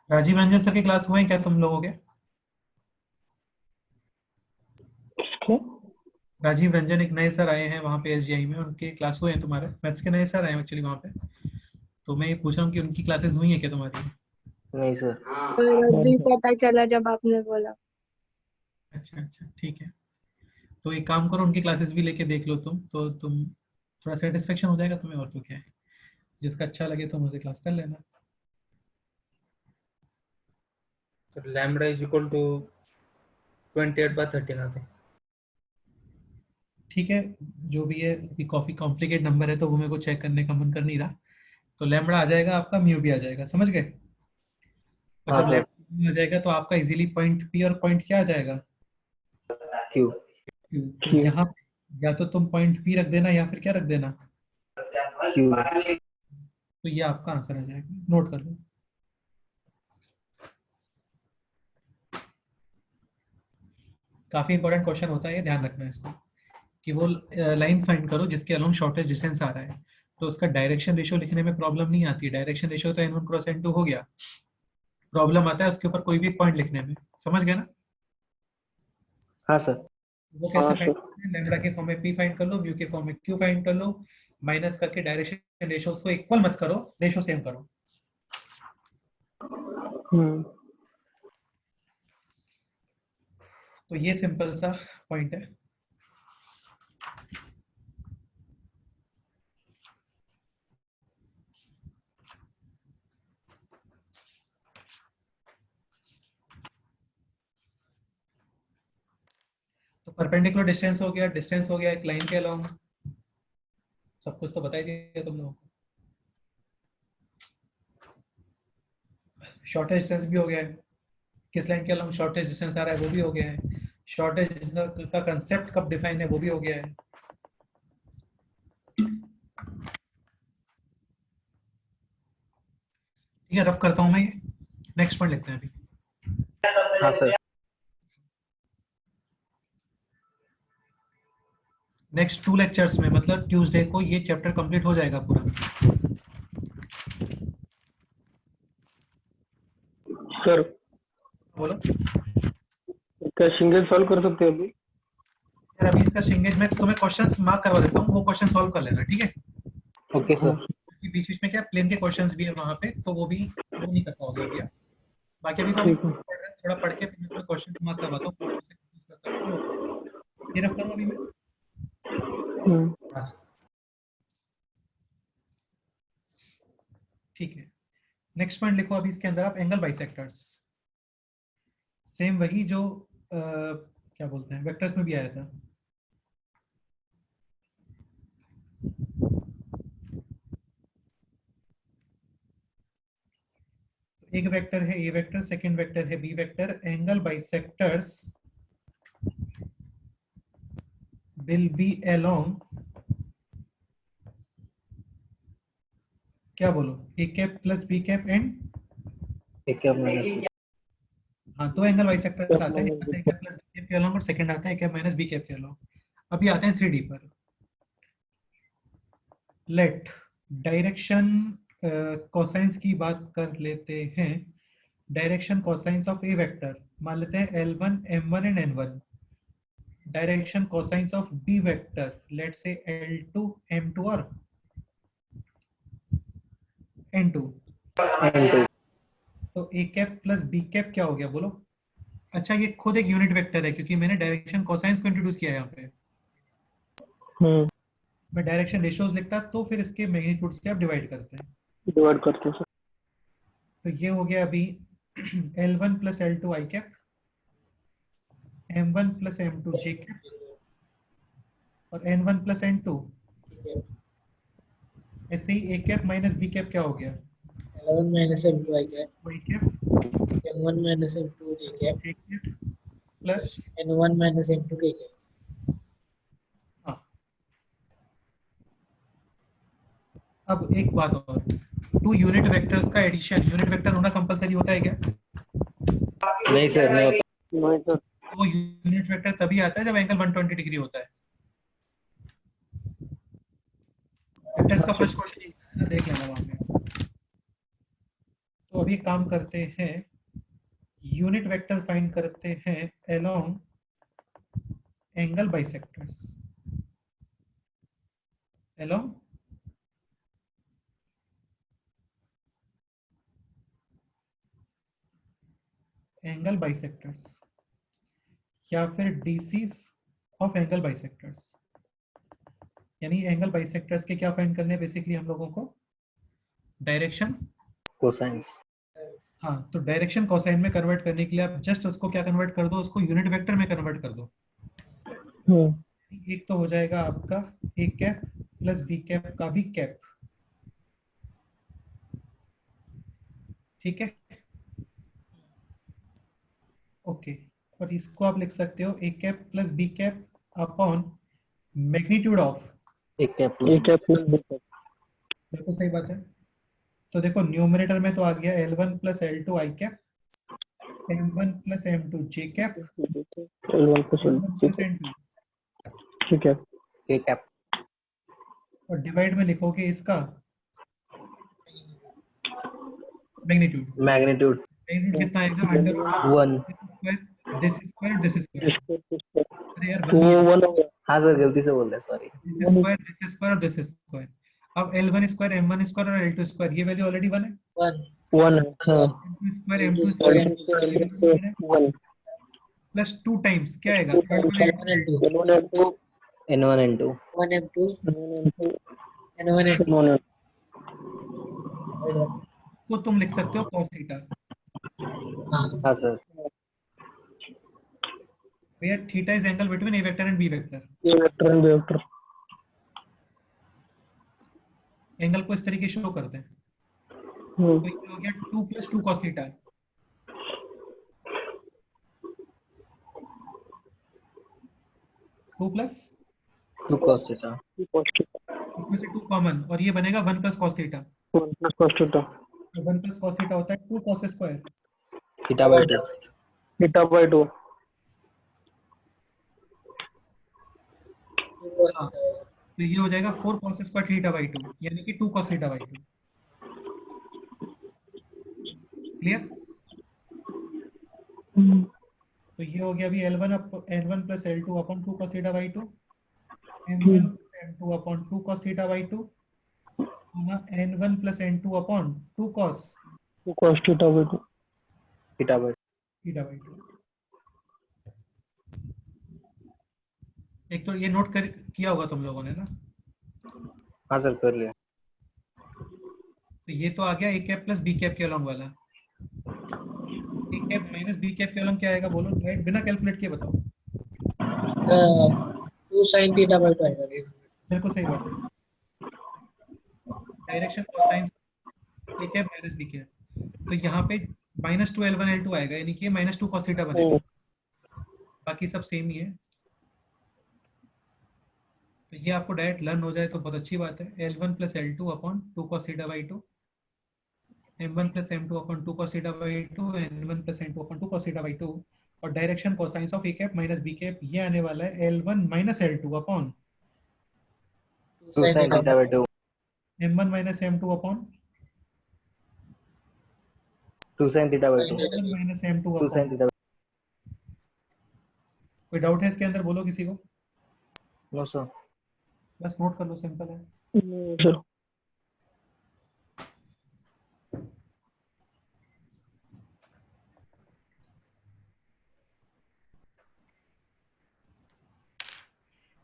राजीव रंजन सर के क्लास हुए हैं क्या तुम लोगों के? किसके? राजीव रंजन एक नए सर आए हैं वहाँ पे एसजीआई में, उनके क्लास हुए हैं तुम्हारे? मैथ्स के नए सर आए हैं एक्चुअली वहाँ पे, तो मैं ये पूछ रहा हूँ कि उनकी क्लासेस हुई हैं क्या तुम्हारी? नहीं सर। और अभी नहीं सर। पता चला जब आपने बोला। अच्छा अच्छा, ठीक है। तो एक काम करो, उनकी क्लासेस भी लेके देख लो तुम, तो तुम थोड़ा सेटिस्फेक्शन हो जाएगा तुम्हें, और तो क्या है। जिसका अच्छा लगे तो मुझे क्लास कर लेना। तो लैम्बडा इज इक्वल टू 28/13 आते हैं। ठीक है, जो भी है, अभी काफी कॉम्प्लिकेट नंबर है तो वो मेरे को चेक करने का मन कर नहीं रहा। तो लैम्बडा आ जाएगा आपका, म्यू भी आ जाएगा, समझ गए? और हाँ जब सर। लैम्बडा आ जाएगा तो आपका इजीली पॉइंट पी और पॉइंट क्या आ जाएगा, क्यू। क्यू। तो क्यों? यहाँ या तो तुम पॉइंट पी रख देना या फिर क्या रख देना, क्यू। तो ये आपका आंसर आ जाएगा, नोट कर लो। काफी इंपॉर्टेंट क्वेश्चन होता है ये, ध्यान रखना है इसको, कि वो लाइन फाइंड करो जिसके अलोंग शॉर्टेज डिस्टेंस आ रहा है। तो उसका डायरेक्शन रेशियो लिखने में प्रॉब्लम नहीं आती है, डायरेक्शन रेशियो तो n1 क्रॉस n2 हो गया। प्रॉब्लम आता है उसके ऊपर कोई भी पॉइंट लिखने में, समझ गए ना? हाँ सर। वो कैसे हाँ फाइंड सर। करते हैं, लैम्बडा के फॉर्म में p फाइंड कर लो, म्यू के फॉर्म में q फाइंड कर लो, माइनस करके डायरेक्शन रेशियो को इक्वल मत करो, रेशियो सेम करो। हम्म। तो ये सिंपल सा पॉइंट है। तो परपेंडिकुलर डिस्टेंस हो गया, डिस्टेंस हो गया एक लाइन के अलोंग, सब कुछ तो बता ही दिया तुम लोगों को। शॉर्टेज डिस्टेंस भी हो गया है, किस लाइन के अलोंग शॉर्टेज डिस्टेंस आ रहा है वो भी हो गया है। शॉर्टेज का कंसेप्ट कब डिफाइन है वो भी हो गया है। ठीक है, रफ करता हूं मैं ये, नेक्स्ट पॉइंट लिखते हैं अभी। हाँ सर। नेक्स्ट 2 लेक्चर्स में, मतलब ट्यूसडे को ये चैप्टर कंप्लीट हो जाएगा पूरा। सर, बोलो क्या सिंगल सॉल्व कर सकते हैं अभी? यार, अभी इसका सिंगेज में तुम्हें क्वेश्चंस मार्क करवा देता हूँ, वो क्वेश्चन सॉल्व कर लेना, ठीक है? Okay sir. क्योंकि बीच बीच में क्या प्लेन के क्वेश्चंस भी है वहां पे, तो वो भी वो नहीं कर पाओगे अभी आप। बाकी अभी तो हम ठीक है। थोड़ा पढ़ के फिर मैं तुम्हें क्वेश्चन मार्क करवाता हूँ, कौन से क्वेश्चंस कर सकते हो। ये रफ करूँ अभी मैं। हम्म। हाँ सर। ठीक है, नेक्स्ट पॉइंट लिखो अभी इसके अंदर आप, एंगल बाइसेक्टर्स। सेम वही जो क्या बोलते हैं वेक्टर्स में भी आया था। एक वेक्टर है ए वेक्टर, सेकंड वेक्टर है b vector, angle bisectors will be along, क्या बोलो, a cap plus B cap and एक क्या माइनस हाँ, दो एंगल बाइसेक्टर्स आते हैं, minus एक कैप प्लस बी कैप के अलोंग और सेकंड आता है कैप माइनस बी कैप के अलोंग। अभी आते हैं 3D पर। लेट डायरेक्शन कोसाइंस की बात कर लेते हैं। Direction cosines of A vector मान लेते हैं L1 M1 and N1। Direction cosines of B vector let's say L2 M2 और N2। N2 तो A cap plus B cap क्या हो गया बोलो? अच्छा, ये खुद एक यूनिट वेक्टर है क्योंकि मैंने डायरेक्शन कोसाइंस को इंट्रोड्यूस किया है यहाँ पे। मैं डायरेक्शन रेशियोज लिखता तो फिर इसके मैग्नीट्यूड से आप डिवाइड करते हैं। डिवाइड करते हैं सर। तो ये हो गया अभी L1 plus L2 I cap, M1 plus M2 J cap और N1 प्लस N2। ऐसे ही A cap minus B cap क्या हो गया? L1 minus M2 I cap, Y cap M1 minus M2 J cap, J cap plus N1 minus M2 K cap. हाँ। अब एक बात और, टू यूनिट वेक्टर्स का एडिशन यूनिट वेक्टर होना कंपलसरी होता है क्या? नहीं सर, नहीं होता। नहीं सर। वो यूनिट वेक्टर तभी आता है जब एंगल 120 डिग्री होता है। वेक्टर्स का फर्स्ट क्वेश्चन देख लेना वहां पे। तो अभी काम करते हैं, यूनिट वेक्टर फाइंड करते हैं along angle bisectors. Along angle bisectors या फिर डीसीज ऑफ एंगल बाइसेक्टर्स। यानी एंगल बाइसेक्टर्स के क्या फाइंड करने हैं बेसिकली हम लोगों को? Direction cosines. हाँ, तो डायरेक्शन कोसाइन में कन्वर्ट करने के लिए आप जस्ट उसको क्या कन्वर्ट कर दो, उसको यूनिट वेक्टर में कन्वर्ट कर दो। एक तो हो जाएगा आपका ए कैप प्लस बी कैप का भी कैप, ठीक है? ओके, और इसको आप लिख सकते हो a cap plus B cap upon magnitude of. एक cap a cap plus B cap. बिल्कुल सही बात है। तो देखो न्यूमरेटर में तो आ गया L1 plus L2 I cap, M1 plus M2 J cap, L1 plus N1 plus N2, ठीक है। एक कैप और डिवाइड में लिखोगे इसका मैग्नीट्यूड। मैग्नीट्यूड मैग्नीट्यूड कितना आएगा? Under 1। Square this square this square. अरे यार वो 1 वन हो गया। हाँ सर, गलती से बोल रहे, sorry. This square this square और दिस स्क्वायर। अब L1 स्क्वायर M1 स्क्वायर और L2 स्क्वायर ये वैल्यू ऑलरेडी 1 है। 1. वन है हाँ। M2 square M2 square, square ये वैल्यू 1 है वन। प्लस 2 टाइम्स क्या आएगा? L1 L2, L1 L2 N1 N2 1 M2, N1 N1 N2. N1 तो तुम लिख सकते हो cos थीटा। हाँ सर। भैया theta is angle between a vector and b vector. ये vector and b vector. Angle को इस तरीके शो करते हैं। तो ये हो गया 2 plus 2 cos theta. Two plus 2 cos theta. इसमें से 2 कॉमन और ये बनेगा 1 plus cos theta. 1 plus cos theta. 1 plus cos theta होता है 2 cos square. Theta by 2। Theta by 2। हाँ, तो ये हो जाएगा 4 cos स्क्वायर थीटा बाई 2 यानी कि 2 cos थीटा बाई 2। क्लियर? तो ये हो गया अभी N1 plus L2 upon 2 cos theta by 2, M1 plus M2 upon 2 cos theta by 2, N1 plus N2 upon 2 cos theta by 2। Theta by theta by 2। एक तो ये नोट कर किया होगा तुम लोगों ने ना? हाँ सर, कर लिया। तो ये तो आ गया ए कैप प्लस बी कैप के अलोंग वाला। ए कैप माइनस बी कैप के अलोंग क्या आएगा बोलो? राइट, बिना कैलकुलेट किए बताओ। 2 sin theta by 2 आएगा। बिल्कुल सही बात है। डायरेक्शन कोसाइन ए कैप माइनस बी कैप, तो यहाँ पे -2 L1 L2 आएगा यानी कि -2 cos थीटा बनेगा। बाकी सब सेम ही है। तो ये आपको डायरेक्ट लर्न हो जाए तो बहुत अच्छी बात है। L1 plus L2 upon 2 cos theta by 2 m1 plus m2 upon 2 cos theta by 2, n1 plus n2 upon 2 cos theta by 2, और direction cosines of a cap minus b cap ये आने वाला है l1 minus l2 upon 2 sin theta by 2. m1 minus m2 upon 2 sin theta by 2. m1 minus m2 2 sin upon. theta. कोई doubt है इसके अंदर, बोलो किसी को। No sir. बस नोट कर लो, सिंपल है। सर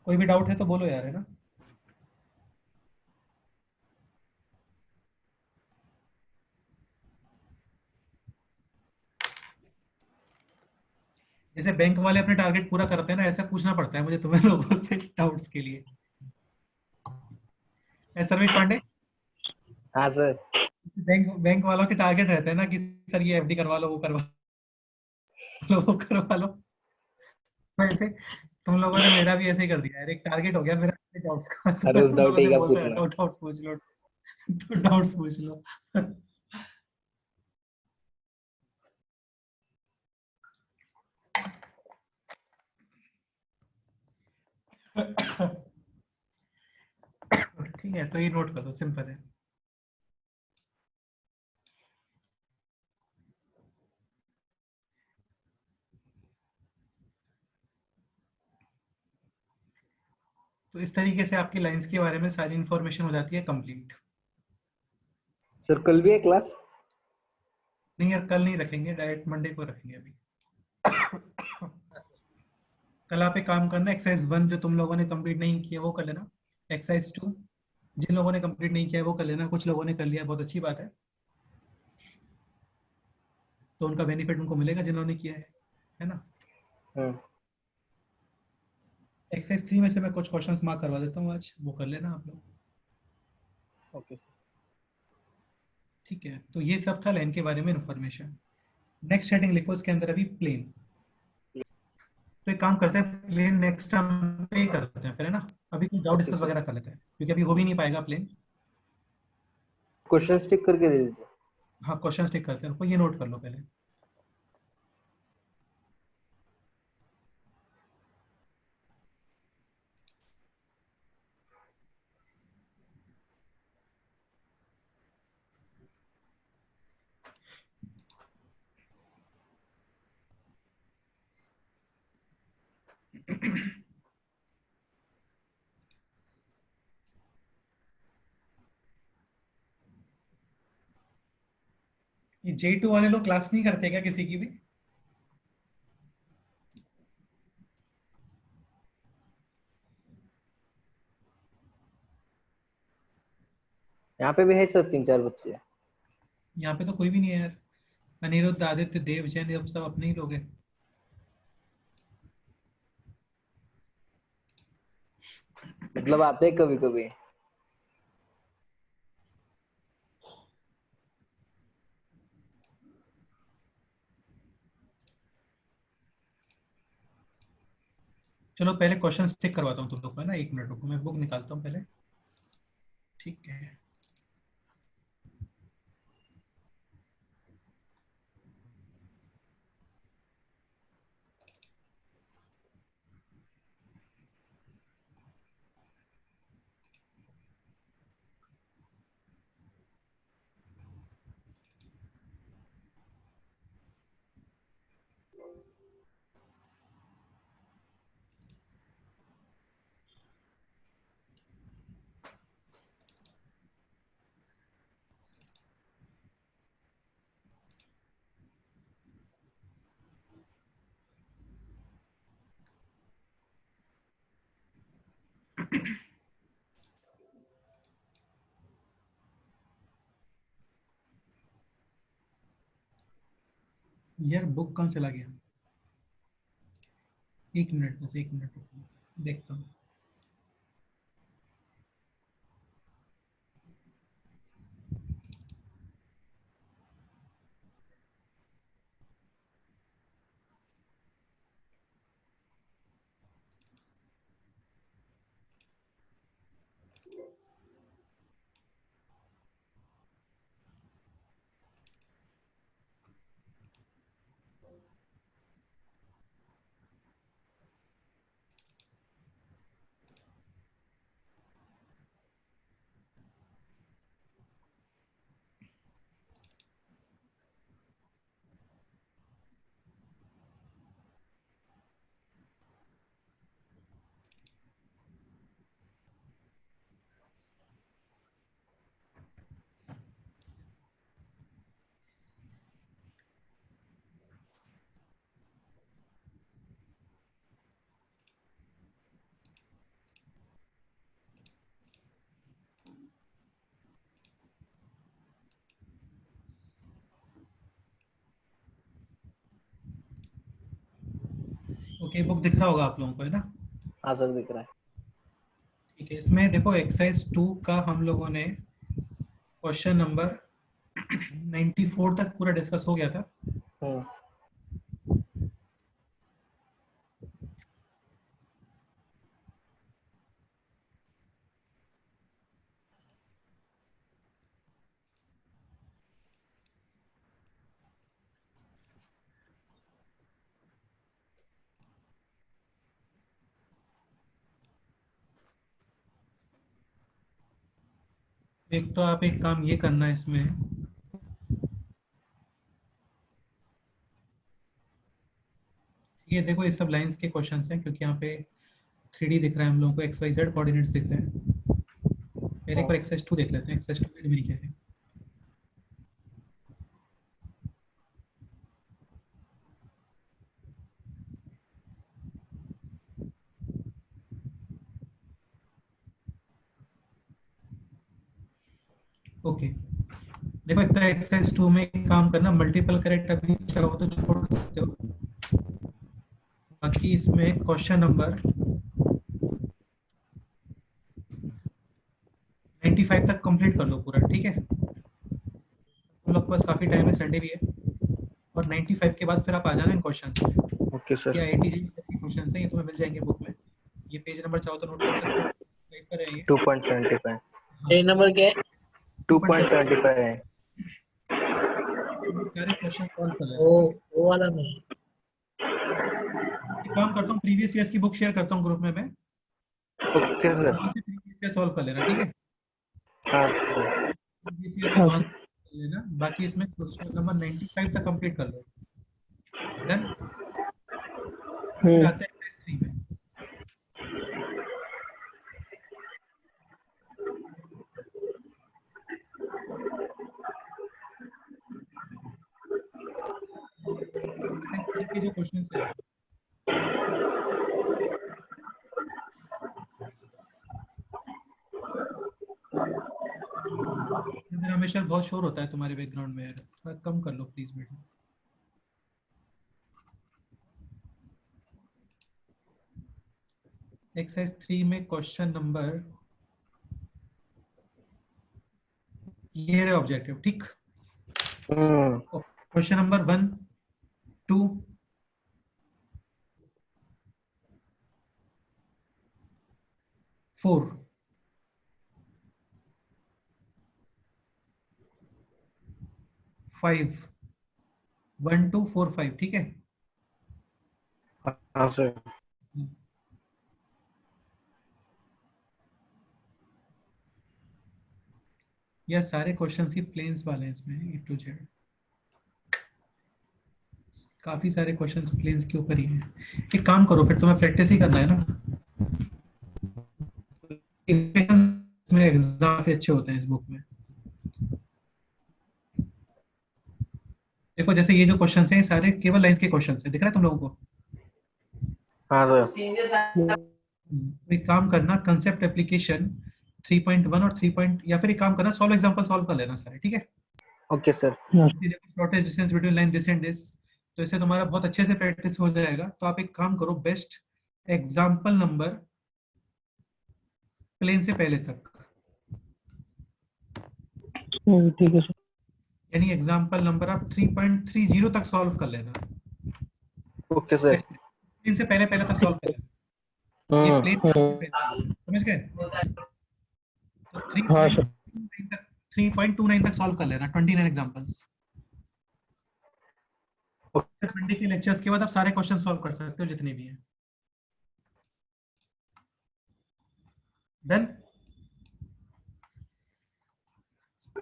कोई भी डाउट है तो बोलो यार, है ना। जैसे बैंक वाले अपने टारगेट पूरा करते हैं ना, ऐसा पूछना पड़ता है मुझे तुम्हें लोगों से डाउट्स के लिए। सर्वेश पांडे, हाँ सर. बैंक बैंक वालों के टारगेट रहते हैं ना कि सर ये एफडी करवा लो, वो करवा लो, वो करवा लो। वैसे तुम लोगों ने मेरा भी ऐसे ही कर दिया यार, एक टारगेट हो गया मेरा डाउट्स का, तो सर मैं उस तुम डाउट लोगों ही से का बोलता रहता पूछना. हूँ डाउट्स पूछ लो, तो डाउट्स पूछ लो। ठीक है, तो ये नोट कर लो, सिंपल है। तो इस तरीके से आपकी लाइंस के बारे में सारी इंफॉर्मेशन हो जाती है कंप्लीट। सर कल भी है क्लास? नहीं यार, कल नहीं रखेंगे, डायरेक्ट मंडे को रखेंगे अभी। कल आप एक काम करना, एक्सरसाइज 1 जो तुम लोगों ने कंप्लीट नहीं किया वो कर लेना। एक्सरसाइज 2 जिन लोगों ने कंप्लीट नहीं किया वो कर लेना, कुछ लोगों ने कर लिया, बहुत अच्छी बात है, तो उनका बेनिफिट उनको मिलेगा जिन्होंने किया है ना। एक्सरसाइज 3 में से मैं कुछ क्वेश्चंस मार्क करवा देता हूँ आज, वो कर लेना आप लोग। Okay sir. ठीक है, तो ये सब था लाइन के बारे में इंफॉर्मेशन। नेक्स्ट हेडिंग लिखो इसके अंदर अभी, प्लेन। तो एक काम करते हैं, प्लेन नेक्स्ट टाइम पे ही करते हैं फिर, है ना। अभी कुछ डाउट ओके डिस्कस सर. वगैरह कर लेते हैं, क्योंकि अभी हो भी नहीं पाएगा प्लेन। क्वेश्चन स्टिक करके दे दीजिए. हाँ, क्वेश्चन टिक करते हैं, ये नोट कर लो पहले। ये J2 वाले लोग क्लास नहीं करते क्या किसी की भी? यहाँ पे भी है सर 3-4 बच्चे. यहाँ पे तो कोई भी नहीं है यार। अनिरुद्ध, आदित्य, देव, जैन, ये सब अपने ही लोग हैं। मतलब आते हैं कभी कभी. चलो पहले क्वेश्चन टिक करवाता हूँ तुम लोग को, है ना। 1 मिनट रुको, मैं बुक निकालता हूँ पहले। ठीक है, यार बुक कहाँ चला गया? 1 मिनट, बस 1 मिनट रुको, देखता हूँ। ओके, बुक दिख रहा होगा आप लोगों को, है ना? हाँ सर दिख रहा है। ठीक है, इसमें देखो एक्सरसाइज 2 का हम लोगों ने क्वेश्चन नंबर 94 तक पूरा डिस्कस हो गया था। हम्म, एक तो आप एक काम ये करना है इसमें, ये देखो ये सब लाइंस के क्वेश्चंस हैं, क्योंकि यहाँ पे 3D दिख रहा है हम लोगों को, एक्स वाई जेड कोऑर्डिनेट्स दिख रहे हैं। पहले एक बार एक्सरसाइज 2 देख लेते हैं, एक्सरसाइज 2 में क्या है। ओके, देखो एक तो एक्सरसाइज 2 में एक काम करना, मल्टीपल करेक्ट अभी चाहो तो छोड़ सकते हो, बाकी इसमें क्वेश्चन नंबर 95 तक कंप्लीट कर लो पूरा, ठीक है? हम लोग के पास काफी टाइम है, संडे भी है, और 95 के बाद फिर आप आ जाना इन क्वेश्चंस पे। Okay sir. ये आईआईटी जेईई के क्वेश्चंस हैं, ये तुम्हें मिल जाएंगे बुक में। ये पेज नंबर चाहो तो नोट कर सकते हो, टाइप पर है ये। 2.75 पेज नंबर क्या है? 2.75 है। सारे क्वेश्चन सॉल्व कर वो लेना। वो वाला नहीं। एक काम करता हूँ, प्रीवियस ईयर्स की बुक शेयर करता हूँ ग्रुप में मैं, ओके सर। वहाँ से प्रीवियस ईयर सॉल्व कर लेना, ठीक है? हाँ सर। प्रीवियस ईयर से हाँ वहाँ सर। से कर लेना, बाकी इसमें क्वेश्चन नंबर 95 तक कंप्लीट कर लो। डन। फिर आते हैं एक्सरसाइज 3 में। एक्सरसाइज 3 के जो क्वेश्चन है, हमेशा बहुत शोर होता है तुम्हारे बैकग्राउंड में यार, थोड़ा कम कर लो प्लीज बेटा। एक्सरसाइज 3 में क्वेश्चन नंबर, ये रहे ऑब्जेक्टिव, ठीक? क्वेश्चन नंबर 1, 2, 4, 5, 1 2 4 5, ठीक है? हाँ सर। यह सारे क्वेश्चंस ही प्लेन्स वाले हैं इसमें, ए टू जेड काफी सारे क्वेश्चंस प्लेन्स के ऊपर ही हैं। एक काम करो, फिर तुम्हें प्रैक्टिस ही करना है ना, इसमें एग्जाम काफी अच्छे होते हैं इस बुक में। देखो जैसे ये जो क्वेश्चंस हैं, ये सारे केवल लाइंस के क्वेश्चंस हैं, दिख रहा है तुम लोगों को? हाँ सर। एक काम करना, कंसेप्ट एप्लीकेशन 3.1 और 3 या फिर एक काम करना, सॉल्व एग्जांपल सॉल्व कर लेना सारे, ठीक है? Okay sir. Shortest distance between line this and this, तो इससे तुम्हारा बहुत अच्छे से प्रैक्टिस हो जाएगा। तो आप एक काम करो, बेस्ट एग्जांपल नंबर प्लेन से पहले तक, ठीक है सर। यानी एग्जांपल नंबर आप 3.30 तक सॉल्व कर लेना। Okay sir. प्लेन से पहले पहले तक सॉल्व कर लेना, ये प्लेन समझ गए? तो हाँ सर। 3.29 तक सॉल्व कर लेना, 29 एग्जांपल्स। मंडे के लेक्चर्स के बाद आप सारे क्वेश्चन सॉल्व कर सकते हो जितने भी हैं। डन।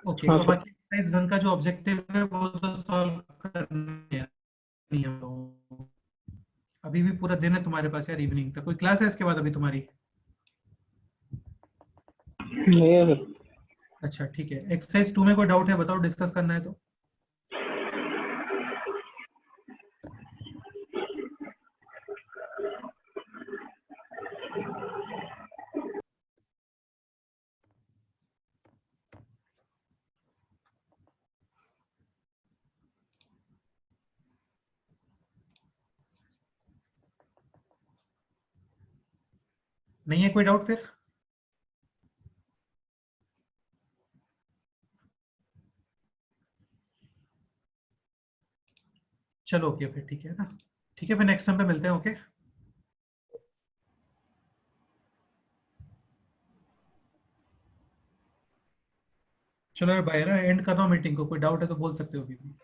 ओके, हाँ और सर। बाकी एक्सरसाइज 1 का जो ऑब्जेक्टिव है वो तो सॉल्व करना है, नहीं हम लोगों को। अभी भी पूरा दिन है तुम्हारे पास यार, इवनिंग तक। कोई क्लास है इसके बाद अभी तुम्हारी? नहीं है सर। अच्छा ठीक है, एक्सरसाइज 2 में कोई डाउट है बताओ, डिस्कस करना है तो। नहीं है कोई डाउट फिर? चलो ओके फिर, ठीक है ना, ठीक है फिर नेक्स्ट टाइम पे मिलते हैं। ओके चलो यार बाय ना, एंड कर रहा हूँ मीटिंग को, कोई डाउट है तो बोल सकते हो अभी भी।